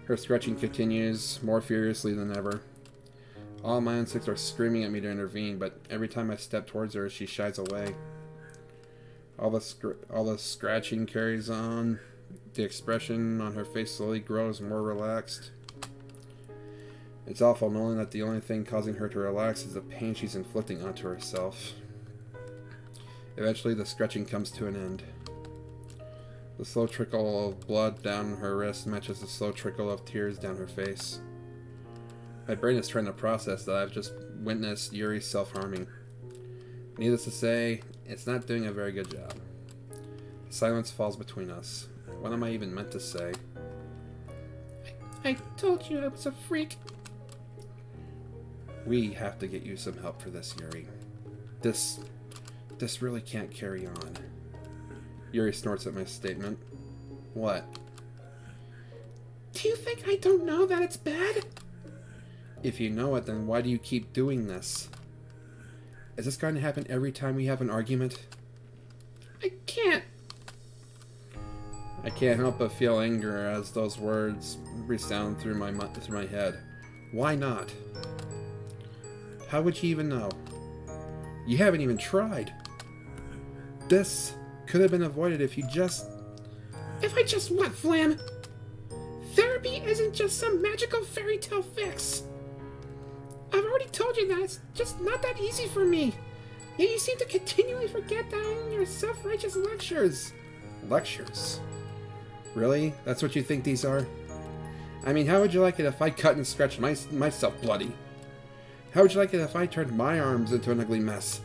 Her scratching continues, more furiously than ever. All my instincts are screaming at me to intervene, but every time I step towards her, she shies away. All the scratching carries on. The expression on her face slowly grows more relaxed. It's awful knowing that the only thing causing her to relax is the pain she's inflicting onto herself. Eventually, the scratching comes to an end. The slow trickle of blood down her wrist matches the slow trickle of tears down her face. My brain is trying to process that I've just witnessed Yuri self-harming. Needless to say, it's not doing a very good job. Silence falls between us. What am I even meant to say?
I told you I was a freak.
We have to get you some help for this, Yuri. This really can't carry on. Yuri snorts at my statement. What?
Do you think I don't know that it's bad?
If you know it, then why do you keep doing this? Is this going to happen every time we have an argument?
I can't
help but feel anger as those words resound through my head. Why not? How would you even know? You haven't even tried. This could have been avoided if you just...
If I just what, Flam? Therapy isn't just some magical fairy tale fix. I've already told you that it's just not that easy for me. Yet you seem to continually forget that in your self-righteous lectures.
Lectures? Really? That's what you think these are? I mean, how would you like it if I cut and scratched myself bloody? How would you like it if I turned my arms into an ugly mess?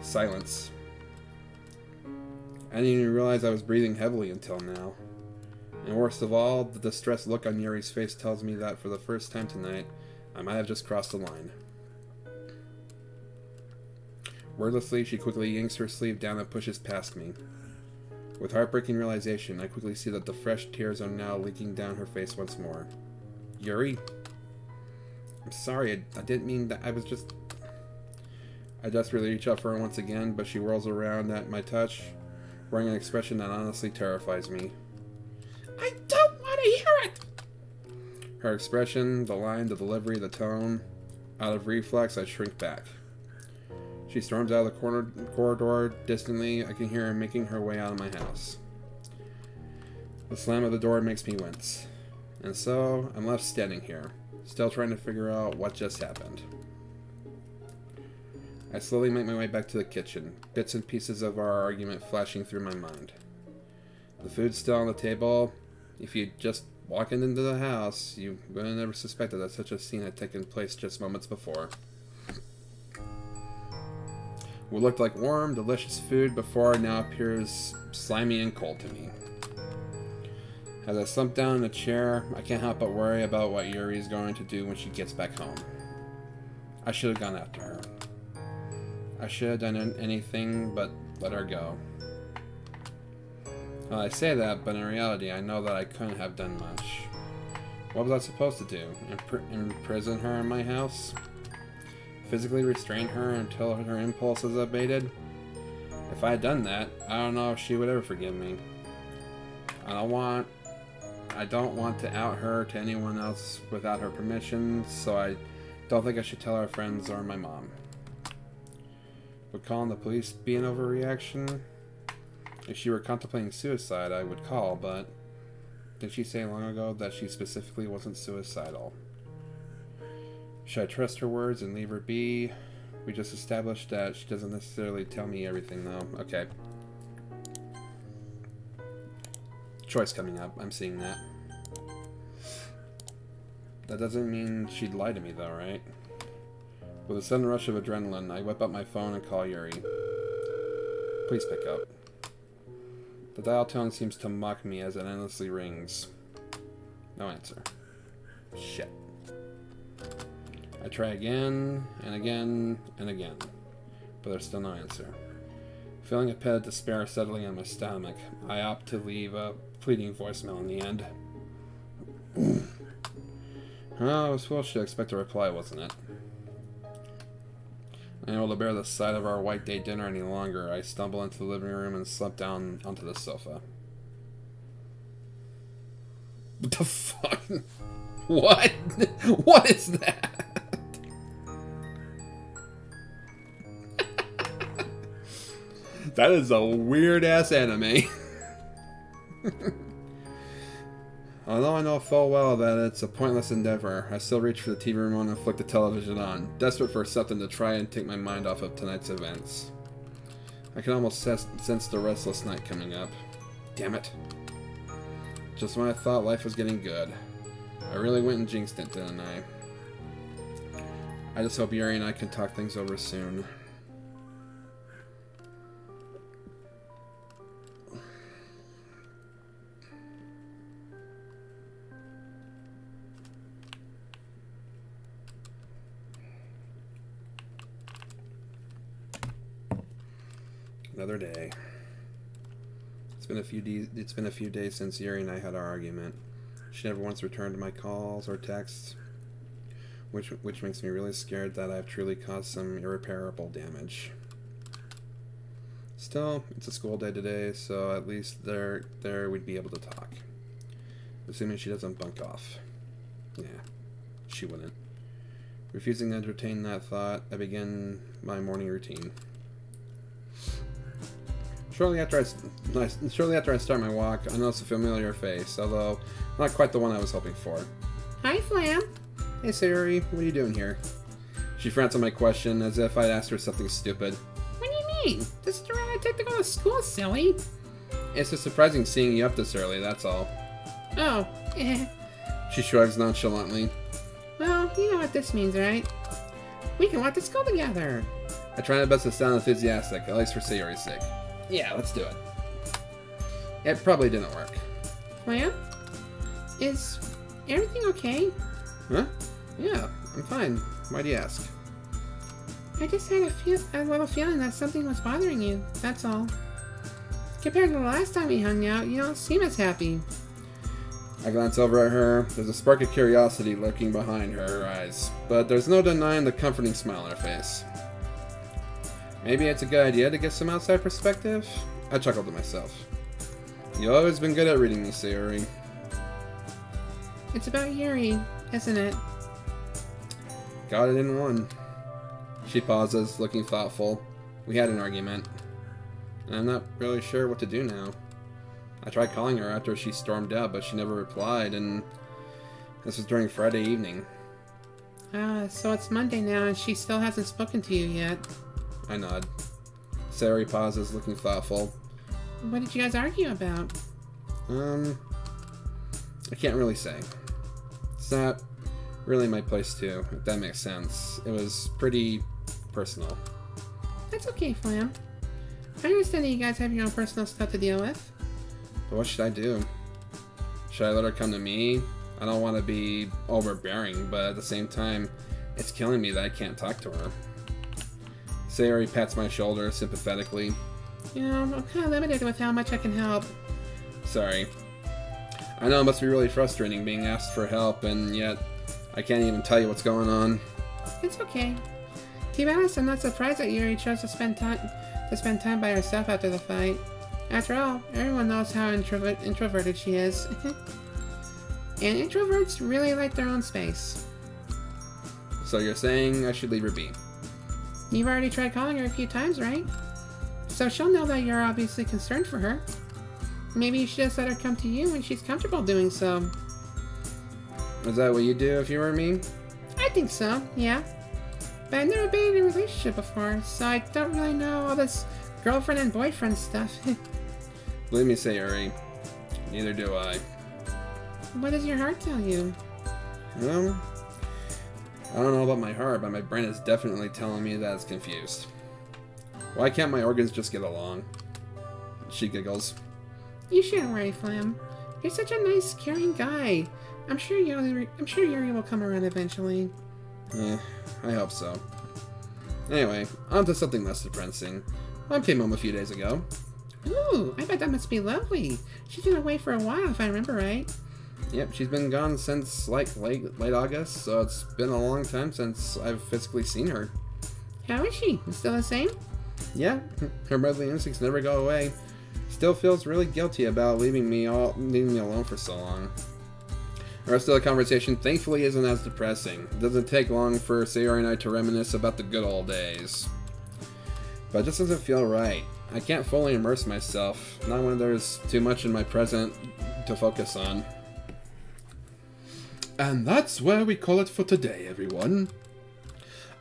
Silence. I didn't even realize I was breathing heavily until now. And worst of all, the distressed look on Yuri's face tells me that for the first time tonight, I might have just crossed the line. Wordlessly, she quickly yanks her sleeve down and pushes past me. With heartbreaking realization, I quickly see that the fresh tears are now leaking down her face once more. Yuri? I'm sorry, I didn't mean that. I desperately reach out for her once again, but she whirls around at my touch, wearing an expression that honestly terrifies me.
I don't want to hear it!
Her expression, the line, the delivery, the tone. Out of reflex, I shrink back. She storms out of the corridor. Distantly, I can hear her making her way out of my house. The slam of the door makes me wince. And so, I'm left standing here, still trying to figure out what just happened. I slowly make my way back to the kitchen, bits and pieces of our argument flashing through my mind. The food's still on the table. If you just walked into the house, you would have never suspected that such a scene had taken place just moments before. what looked like warm, delicious food before now appears slimy and cold to me. As I slump down in a chair, I can't help but worry about what Yuri is going to do when she gets back home. I should have gone after her. I should have done anything but let her go. Well, I say that, but in reality, I know that I couldn't have done much. What was I supposed to do? Imprison her in my house? Physically restrain her until her impulses abated? If I had done that, I don't know if she would ever forgive me. I don't want to out her to anyone else without her permission, so I don't think I should tell her friends or my mom. Would calling the police be an overreaction? If she were contemplating suicide, I would call, but did she say long ago that she specifically wasn't suicidal? Should I trust her words and leave her be? We just established that she doesn't necessarily tell me everything, though. Okay. Choice coming up. I'm seeing that. That doesn't mean she'd lie to me, though, right? With a sudden rush of adrenaline, I whip up my phone and call Yuri. Please pick up. The dial tone seems to mock me as it endlessly rings. No answer. Shit. I try again, and again, and again, but there's still no answer. Feeling a pit of despair settling on my stomach, I opt to leave a pleading voicemail in the end. I was supposed to expect a reply, wasn't it? Unable to bear the sight of our white day dinner any longer, I stumble into the living room and slump down onto the sofa. What the fuck? What? What is that? That is a weird-ass anime. Although I know full well that it's a pointless endeavor, I still reach for the TV remote and flick the television on, desperate for something to try and take my mind off of tonight's events. I can almost sense the restless night coming up. Damn it. Just when I thought life was getting good. I really went and jinxed it, didn't I? I just hope Yuri and I can talk things over soon. Another day. It's been a few days since Yuri and I had our argument. She never once returned my calls or texts, which makes me really scared that I've truly caused some irreparable damage. Still, it's a school day today, so at least there we'd be able to talk. Assuming she doesn't bunk off. Yeah, she wouldn't. Refusing to entertain that thought, I begin my morning routine. Shortly after I start my walk, I notice a familiar face, although not quite the one I was hoping for.
Hi, Flam.
Hey, Yuri, what are you doing here? She frowns at my question as if I'd asked her something stupid.
What do you mean? This is the route I take to go to school, silly.
It's just surprising seeing you up this early, that's all.
Oh,
She shrugs nonchalantly.
Well, you know what this means, right? We can walk to school together.
I try my best to sound enthusiastic, at least for Sayori's sake. Yeah, let's do it. It probably didn't work.
Flam? Is everything okay?
Huh? Yeah, I'm fine. Why do you ask?
I just had a little feeling that something was bothering you, that's all. Compared to the last time we hung out, you don't seem as happy.
I glance over at her. There's a spark of curiosity lurking behind her eyes, but there's no denying the comforting smile on her face. Maybe it's a good idea to get some outside perspective? I chuckled to myself. You've always been good at reading me, Sayori.
It's about Yuri, isn't it?
Got it in one. She pauses, looking thoughtful. We had an argument, and I'm not really sure what to do now. I tried calling her after she stormed out, but she never replied, and this was during Friday evening.
So it's Monday now, and she still hasn't spoken to you yet.
I nod. Sayori pauses, looking thoughtful.
What did you guys argue about?
I can't really say. It's not really my place to, if that makes sense. It was pretty personal.
That's okay, Flam. I understand that you guys have your own personal stuff to deal with.
But what should I do? Should I let her come to me? I don't want to be overbearing, but at the same time, it's killing me that I can't talk to her. Sayori pats my shoulder sympathetically.
You know, I'm kind of limited with how much I can help.
Sorry. I know it must be really frustrating being asked for help, and yet I can't even tell you what's going on.
It's okay. To be honest, I'm not surprised that Yuri chose to spend time by herself after the fight. After all, everyone knows how introverted she is. And introverts really like their own space.
So you're saying I should leave her be?
You've already tried calling her a few times, right? So she'll know that you're obviously concerned for her. Maybe you should just let her come to you when she's comfortable doing so.
Is that what you do if you were me?
I think so, yeah. But I've never been in a relationship before, so I don't really know all this girlfriend and boyfriend stuff.
Believe me, Sayori. Neither do I.
What does your heart tell you?
Well, I don't know about my heart, but my brain is definitely telling me that it's confused. Why can't my organs just get along? She giggles.
You shouldn't worry, Flam. You're such a nice, caring guy. I'm sure Yuri will come around eventually.
I hope so. Anyway, on to something less depressing. Mom came home a few days ago.
Ooh, I bet that must be lovely. She's been away for a while, if I remember right.
Yep, she's been gone since, like, late August, so it's been a long time since I've physically seen her.
How is she? Still the same?
Yeah, her motherly instincts never go away. Still feels really guilty about leaving me alone for so long. The rest of the conversation thankfully isn't as depressing. It doesn't take long for Sayori and I to reminisce about the good old days. But it just doesn't feel right. I can't fully immerse myself, not when there's too much in my present to focus on. And that's where we call it for today, everyone.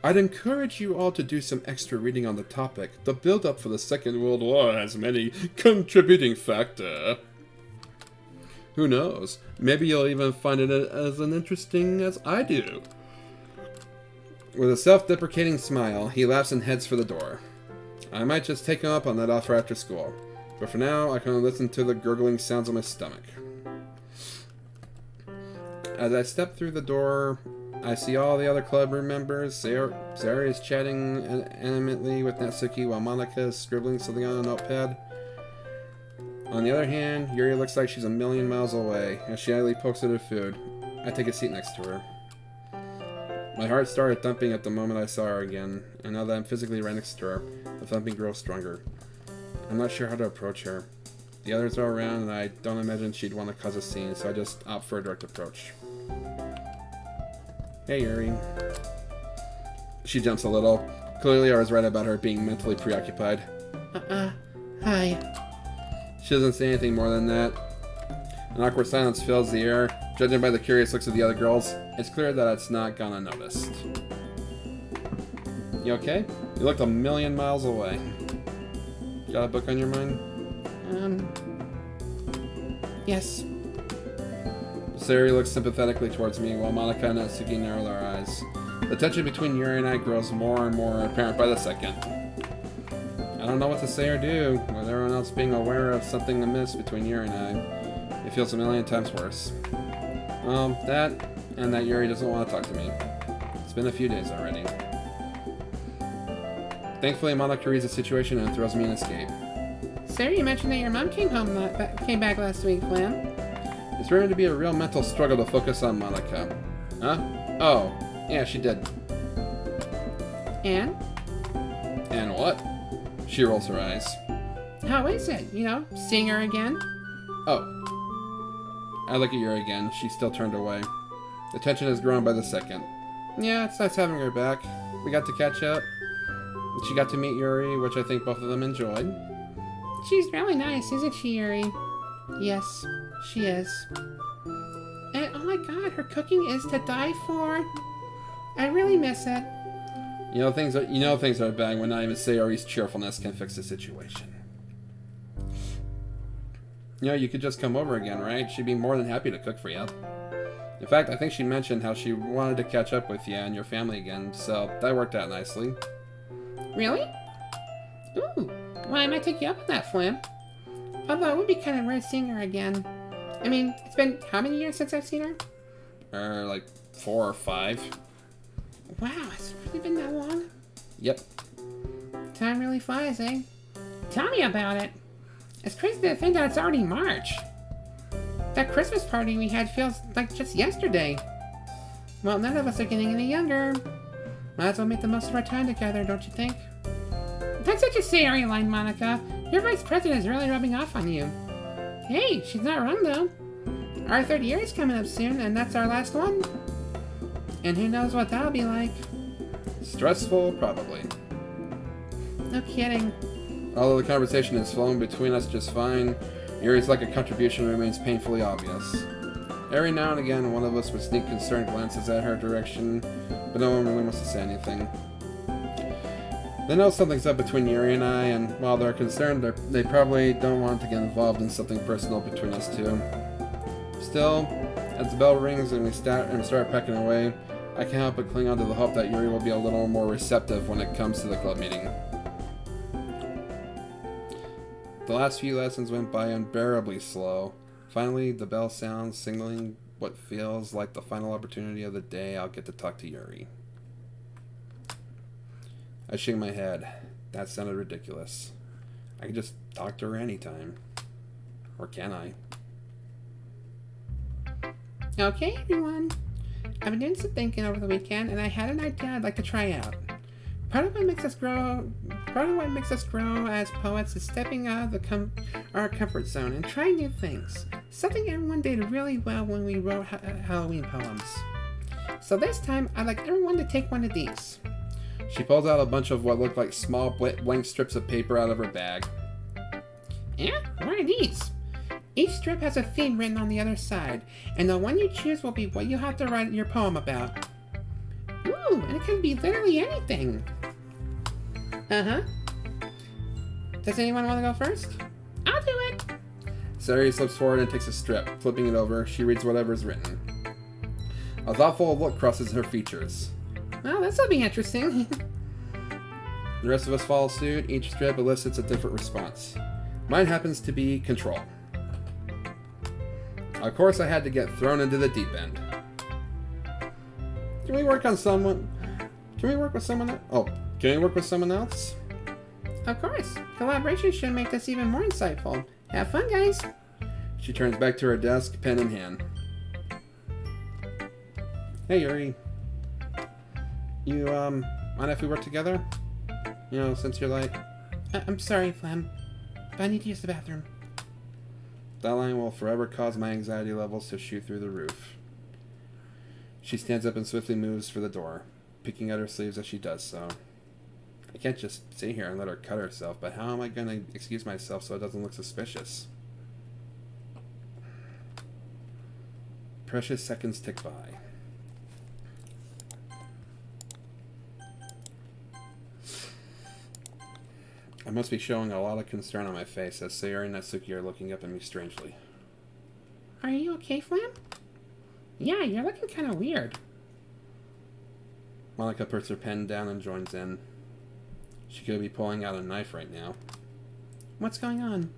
I'd encourage you all to do some extra reading on the topic. The build-up for the Second World War has many contributing factors. Who knows? Maybe you'll even find it as interesting as I do. With a self-deprecating smile, he laughs and heads for the door. I might just take him up on that offer after school. But for now, I can listen to the gurgling sounds of my stomach. As I step through the door, I see all the other club room members. Sayori is chatting animately with Natsuki while Monika is scribbling something on a notepad. On the other hand, Yuri looks like she's a million miles away as she idly pokes at her food. I take a seat next to her. My heart started thumping at the moment I saw her again, and now that I'm physically right next to her, the thumping grows stronger. I'm not sure how to approach her. The others are around, and I don't imagine she'd want to cause a scene, so I just opt for a direct approach. Hey, Yuri. She jumps a little. Clearly I was right about her being mentally preoccupied.
Hi.
She doesn't say anything more than that. An awkward silence fills the air. Judging by the curious looks of the other girls, it's clear that it's not gone unnoticed. You okay? You looked a million miles away. Got a book on your mind?
Yes.
Sayori looks sympathetically towards me, while Monika and Natsuki narrow their eyes. The tension between Yuri and I grows more and more apparent by the second. I don't know what to say or do, with everyone else being aware of something amiss between Yuri and I. It feels a million times worse. That, and that Yuri doesn't want to talk to me. It's been a few days already. Thankfully, Monika reads the situation and throws me an escape.
Sarah, you mentioned that your mom came back last week, Flam.
It's starting to be a real mental struggle to focus on Monika. Huh? Oh, yeah, she did.
And?
And what? She rolls her eyes.
How is it? You know, seeing her again?
Oh. I look at Yuri again. She's still turned away. The tension has grown by the second. Yeah, it's nice having her back. We got to catch up. She got to meet Yuri, which I think both of them enjoyed.
She's really nice, isn't she, Yuri? Yes, she is. And oh my god, her cooking is to die for. I really miss it.
You know things are bad when not even Sayori's cheerfulness can fix the situation. You know, you could just come over again, right? She'd be more than happy to cook for you. In fact, I think she mentioned how she wanted to catch up with you and your family again, so that worked out nicely.
Really? Ooh, well, I might take you up on that, Flam. Although it would be kind of weird seeing her again. I mean, it's been how many years since I've seen her?
Like 4 or 5.
Wow, it's really been that long?
Yep.
Time really flies, eh? Tell me about it. It's crazy to think that it's already March. That Christmas party we had feels like just yesterday. Well, none of us are getting any younger. Might as well make the most of our time together, don't you think? That's such a scary line, Monica. Your vice president is really rubbing off on you. Hey, she's not wrong, though. Our 3rd year is coming up soon, and that's our last one. And who knows what that'll be like.
Stressful, probably.
No kidding.
Although the conversation is flowing between us just fine, Yuri's like a contribution remains painfully obvious. Every now and again, one of us would sneak concerned glances at her direction, but no one really wants to say anything. They know something's up between Yuri and I, and while they're concerned, they probably don't want to get involved in something personal between us two. Still, as the bell rings and we start packing away, I can't help but cling on to the hope that Yuri will be a little more receptive when it comes to the club meeting. The last few lessons went by unbearably slow. Finally, the bell sounds, signaling what feels like the final opportunity of the day I'll get to talk to Yuri. I shake my head. That sounded ridiculous. I can just talk to her anytime. Or can I?
Okay, everyone. I've been doing some thinking over the weekend, and I had an idea I'd like to try out. Part of what makes us grow as poets is stepping out of our comfort zone and trying new things. Something everyone did really well when we wrote Halloween poems. So this time, I'd like everyone to take one of these.
She pulls out a bunch of what look like small blank strips of paper out of her bag.
Yeah? What are these? Each strip has a theme written on the other side, and the one you choose will be what you have to write your poem about. Ooh, and it can be literally anything. Uh-huh. Does anyone want to go first? I'll do it.
Sari slips forward and takes a strip. Flipping it over, she reads whatever's written. A thoughtful look crosses her features.
Well, this'll be interesting.
The rest of us follow suit. Each strip elicits a different response. Mine happens to be control. Of course, I had to get thrown into the deep end. Can we work with someone else?
Of course. Collaboration should make this even more insightful. Have fun, guys.
She turns back to her desk, pen in hand. Hey, Yuri. You, mind if we work together? You know, since you're like...
I'm sorry, Flam, but I need to use the bathroom.
That line will forever cause my anxiety levels to shoot through the roof. She stands up and swiftly moves for the door, picking at her sleeves as she does so. I can't just sit here and let her cut herself, but how am I going to excuse myself so it doesn't look suspicious? Precious seconds tick by. I must be showing a lot of concern on my face as Sayori and Natsuki are looking up at me strangely.
Are you okay, Flam? Yeah, you're looking kind of weird.
Monica puts her pen down and joins in. She could be pulling out a knife right now.
What's going on?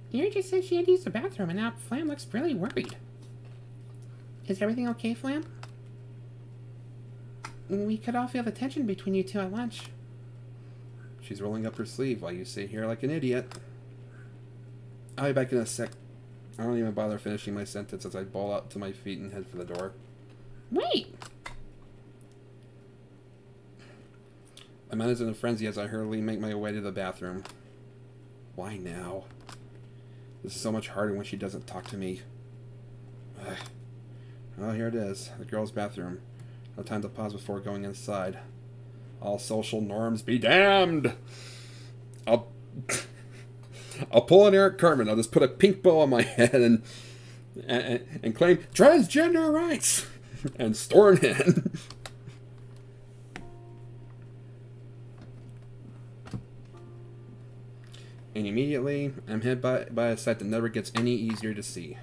Yuri just said she had to use the bathroom, and now Flam looks really worried. Is everything okay, Flam? We could all feel the tension between you two at lunch.
She's rolling up her sleeve while you sit here like an idiot. I'll be back in a sec. I don't even bother finishing my sentence as I bowl out to my feet and head for the door.
Wait!
My mind is in a frenzy as I hurriedly make my way to the bathroom. Why now? This is so much harder when she doesn't talk to me. Ugh. Well, here it is. The girls' bathroom. No time to pause before going inside. All social norms be damned! I'll pull an Eric Cartman. I'll just put a pink bow on my head and claim transgender rights and storm in. And immediately, I'm hit by a sight that never gets any easier to see.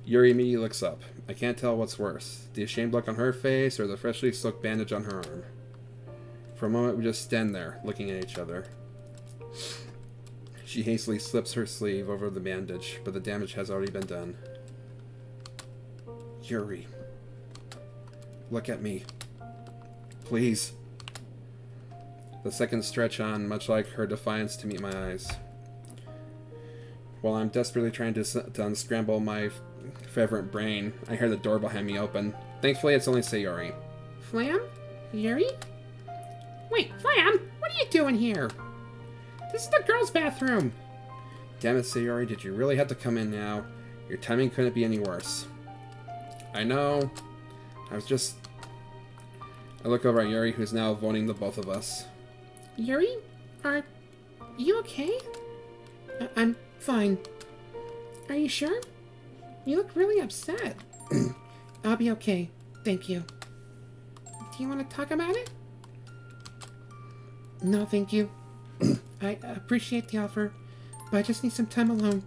Yuri immediately looks up. I can't tell what's worse, the ashamed look on her face or the freshly soaked bandage on her arm. For a moment, we just stand there, looking at each other. She hastily slips her sleeve over the bandage, but the damage has already been done. Yuri. Look at me. Please. The seconds stretch on, much like her defiance to meet my eyes. While I'm desperately trying to unscramble my favorite brain, I hear the door behind me open. Thankfully, it's only Sayori.
Flam? Yuri? Wait, Flam! What are you doing here? This is the girls' bathroom!
Damn it, Sayori, did you really have to come in now? Your timing couldn't be any worse. I know. I look over at Yuri, who's now avoiding the both of us.
Yuri? Are you okay? I'm fine. Are you sure? You look really upset. I'll be okay. Thank you. Do you want to talk about it? No, thank you. I appreciate the offer, but I just need some time alone.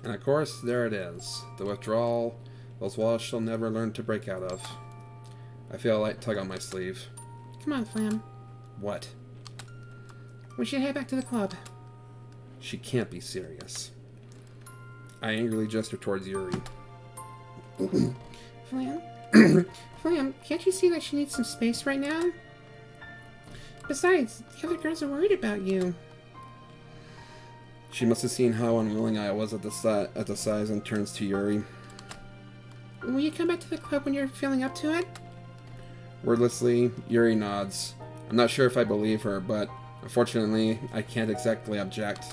And of course, there it is. The withdrawal those walls she'll never learn to break out of. I feel a light tug on my sleeve.
Come on, Flam.
What?
We should head back to the club.
She can't be serious. I angrily gesture towards Yuri.
Flam? Flam, can't you see that she needs some space right now? Besides, the other girls are worried about you.
She must have seen how unwilling I was at the size and turns to Yuri.
Will you come back to the club when you're feeling up to it?
Wordlessly, Yuri nods. I'm not sure if I believe her, but unfortunately, I can't exactly object.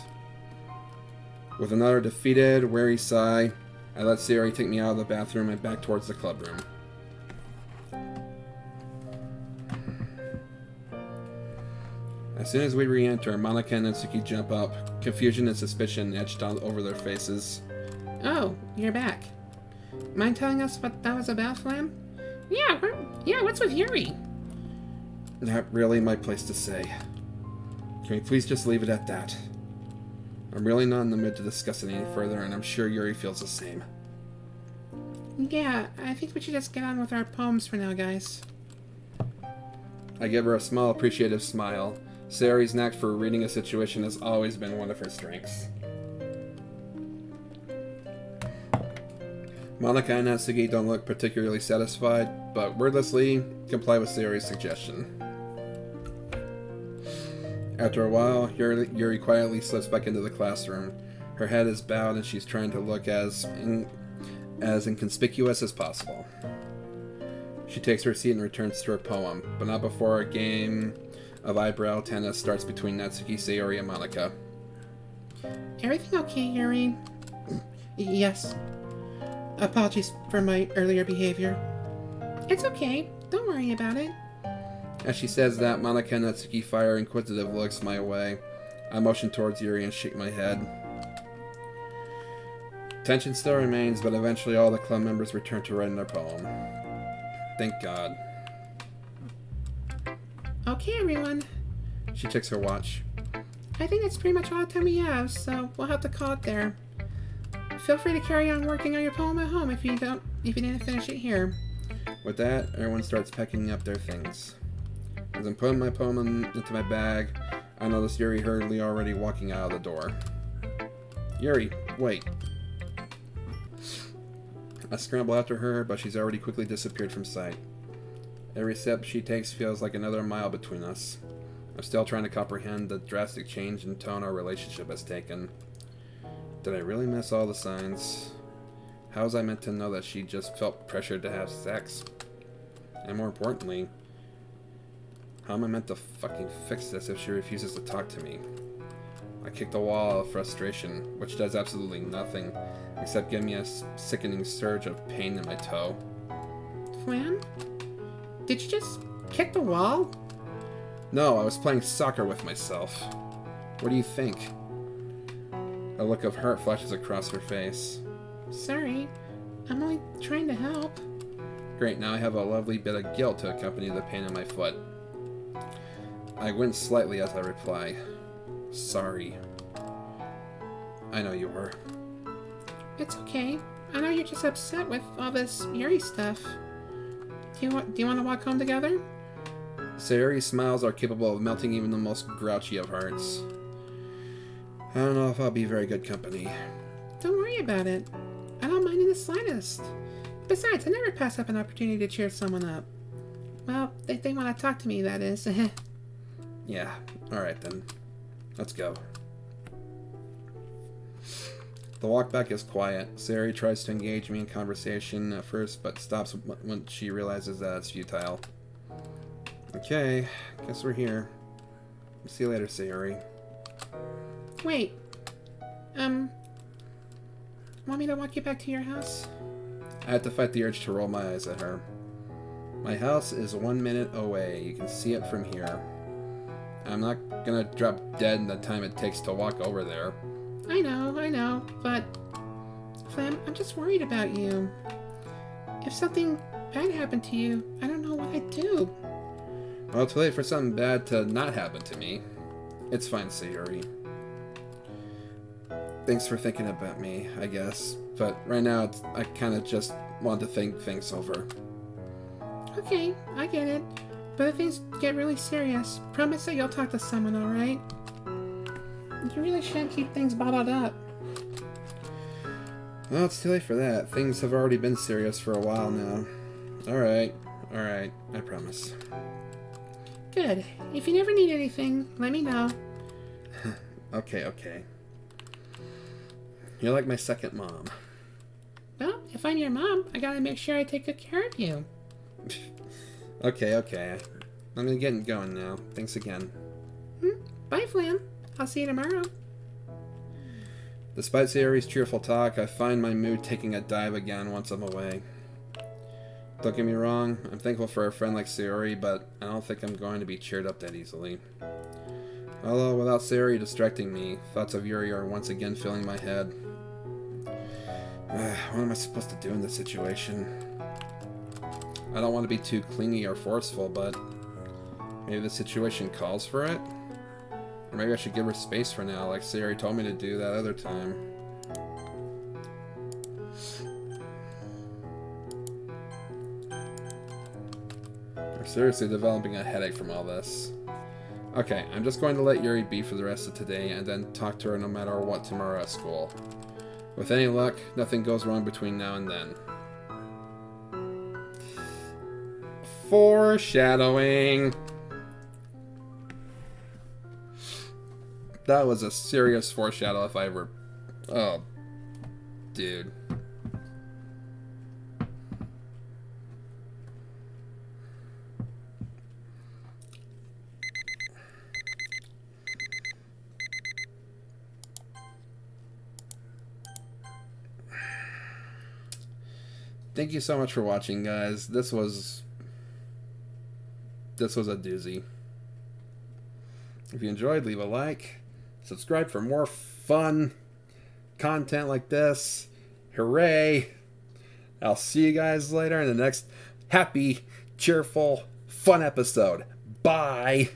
With another defeated, weary sigh, I let Sayori take me out of the bathroom and back towards the club room. As soon as we re-enter, Monica and Natsuki jump up. Confusion and suspicion etched all over their faces.
Oh, you're back. Mind telling us what that was about, Flam? Yeah, what's with Yuri?
Not really my place to say. Can we please just leave it at that? I'm really not in the mood to discuss it any further, and I'm sure Yuri feels the same.
Yeah, I think we should just get on with our poems for now, guys.
I give her a small, appreciative smile. Sayori's knack for reading a situation has always been one of her strengths. Monica and Natsuki don't look particularly satisfied, but wordlessly comply with Sayori's suggestion. After a while, Yuri quietly slips back into the classroom. Her head is bowed and she's trying to look as inconspicuous as possible. She takes her seat and returns to her poem, but not before a game of eyebrow tennis starts between Natsuki, Sayori, and Monica.
Everything okay, Yuri? Yes. Apologies for my earlier behavior. It's okay. Don't worry about it.
As she says that, Monica and Natsuki fire inquisitive looks my way. I motion towards Yuri and shake my head. Tension still remains, but eventually all the club members return to writing their poem. Thank God.
Okay, everyone.
She checks her watch.
I think that's pretty much all the time we have, so we'll have to call it there. Feel free to carry on working on your poem at home if you didn't finish it here.
With that, everyone starts packing up their things. As I'm putting my poem into my bag, I notice Yuri hurriedly already walking out of the door. Yuri, wait. I scramble after her, but she's already quickly disappeared from sight. Every step she takes feels like another mile between us. I'm still trying to comprehend the drastic change in tone our relationship has taken. Did I really miss all the signs? How was I meant to know that she just felt pressured to have sex? And more importantly, how am I meant to fucking fix this if she refuses to talk to me? I kick the wall of frustration, which does absolutely nothing, except give me a sickening surge of pain in my toe.
Flam? Did you just kick the wall?
No, I was playing soccer with myself. What do you think? A look of hurt flashes across her face.
Sorry, I'm only trying to help.
Great, now I have a lovely bit of guilt to accompany the pain in my foot. I wince slightly as I reply. Sorry. I know you were.
It's okay. I know you're just upset with all this Yuri stuff. Do you want to walk home together?
Sayori's smiles are capable of melting even the most grouchy of hearts. I don't know if I'll be very good company.
Don't worry about it. I don't mind in the slightest. Besides, I never pass up an opportunity to cheer someone up. Well, if they want to talk to me, that is.
Yeah, alright then. Let's go. The walk back is quiet. Sayori tries to engage me in conversation at first, but stops when she realizes that it's futile. Okay, guess we're here. See you later, Sayori.
Wait. Want me to walk you back to your house?
I had to fight the urge to roll my eyes at her. My house is 1 minute away. You can see it from here. I'm not gonna drop dead in the time it takes to walk over there.
I know, but... Flam, I'm just worried about you. If something bad happened to you, I don't know what I'd do.
Well, it's too late for something bad to not happen to me. It's fine, Sayori. Thanks for thinking about me, I guess. But right now, I kind of just want to think things over.
Okay, I get it. But if things get really serious, promise that you'll talk to someone, alright? You really shouldn't keep things bottled up.
Well, it's too late for that. Things have already been serious for a while now. Alright, I promise.
Good. If you never need anything, let me know.
Okay. You're like my second mom.
Well, if I'm your mom, I gotta make sure I take good care of you.
Okay. I'm gonna get going now. Thanks again.
Bye, Flam. I'll see you tomorrow.
Despite Sayori's cheerful talk, I find my mood taking a dive again once I'm away. Don't get me wrong, I'm thankful for a friend like Sayori, but I don't think I'm going to be cheered up that easily. Although, without Sayori distracting me, thoughts of Yuri are once again filling my head. What am I supposed to do in this situation? I don't want to be too clingy or forceful, but maybe the situation calls for it? Or maybe I should give her space for now, like Sayori told me to do that other time. I'm seriously developing a headache from all this. Okay, I'm just going to let Yuri be for the rest of today and then talk to her no matter what tomorrow at school. With any luck, nothing goes wrong between now and then. Foreshadowing! That was a serious foreshadow if I ever... Oh, dude. Thank you so much for watching, guys. This was a doozy. If you enjoyed, leave a like. Subscribe for more fun content like this. Hooray! I'll see you guys later in the next happy, cheerful, fun episode. Bye!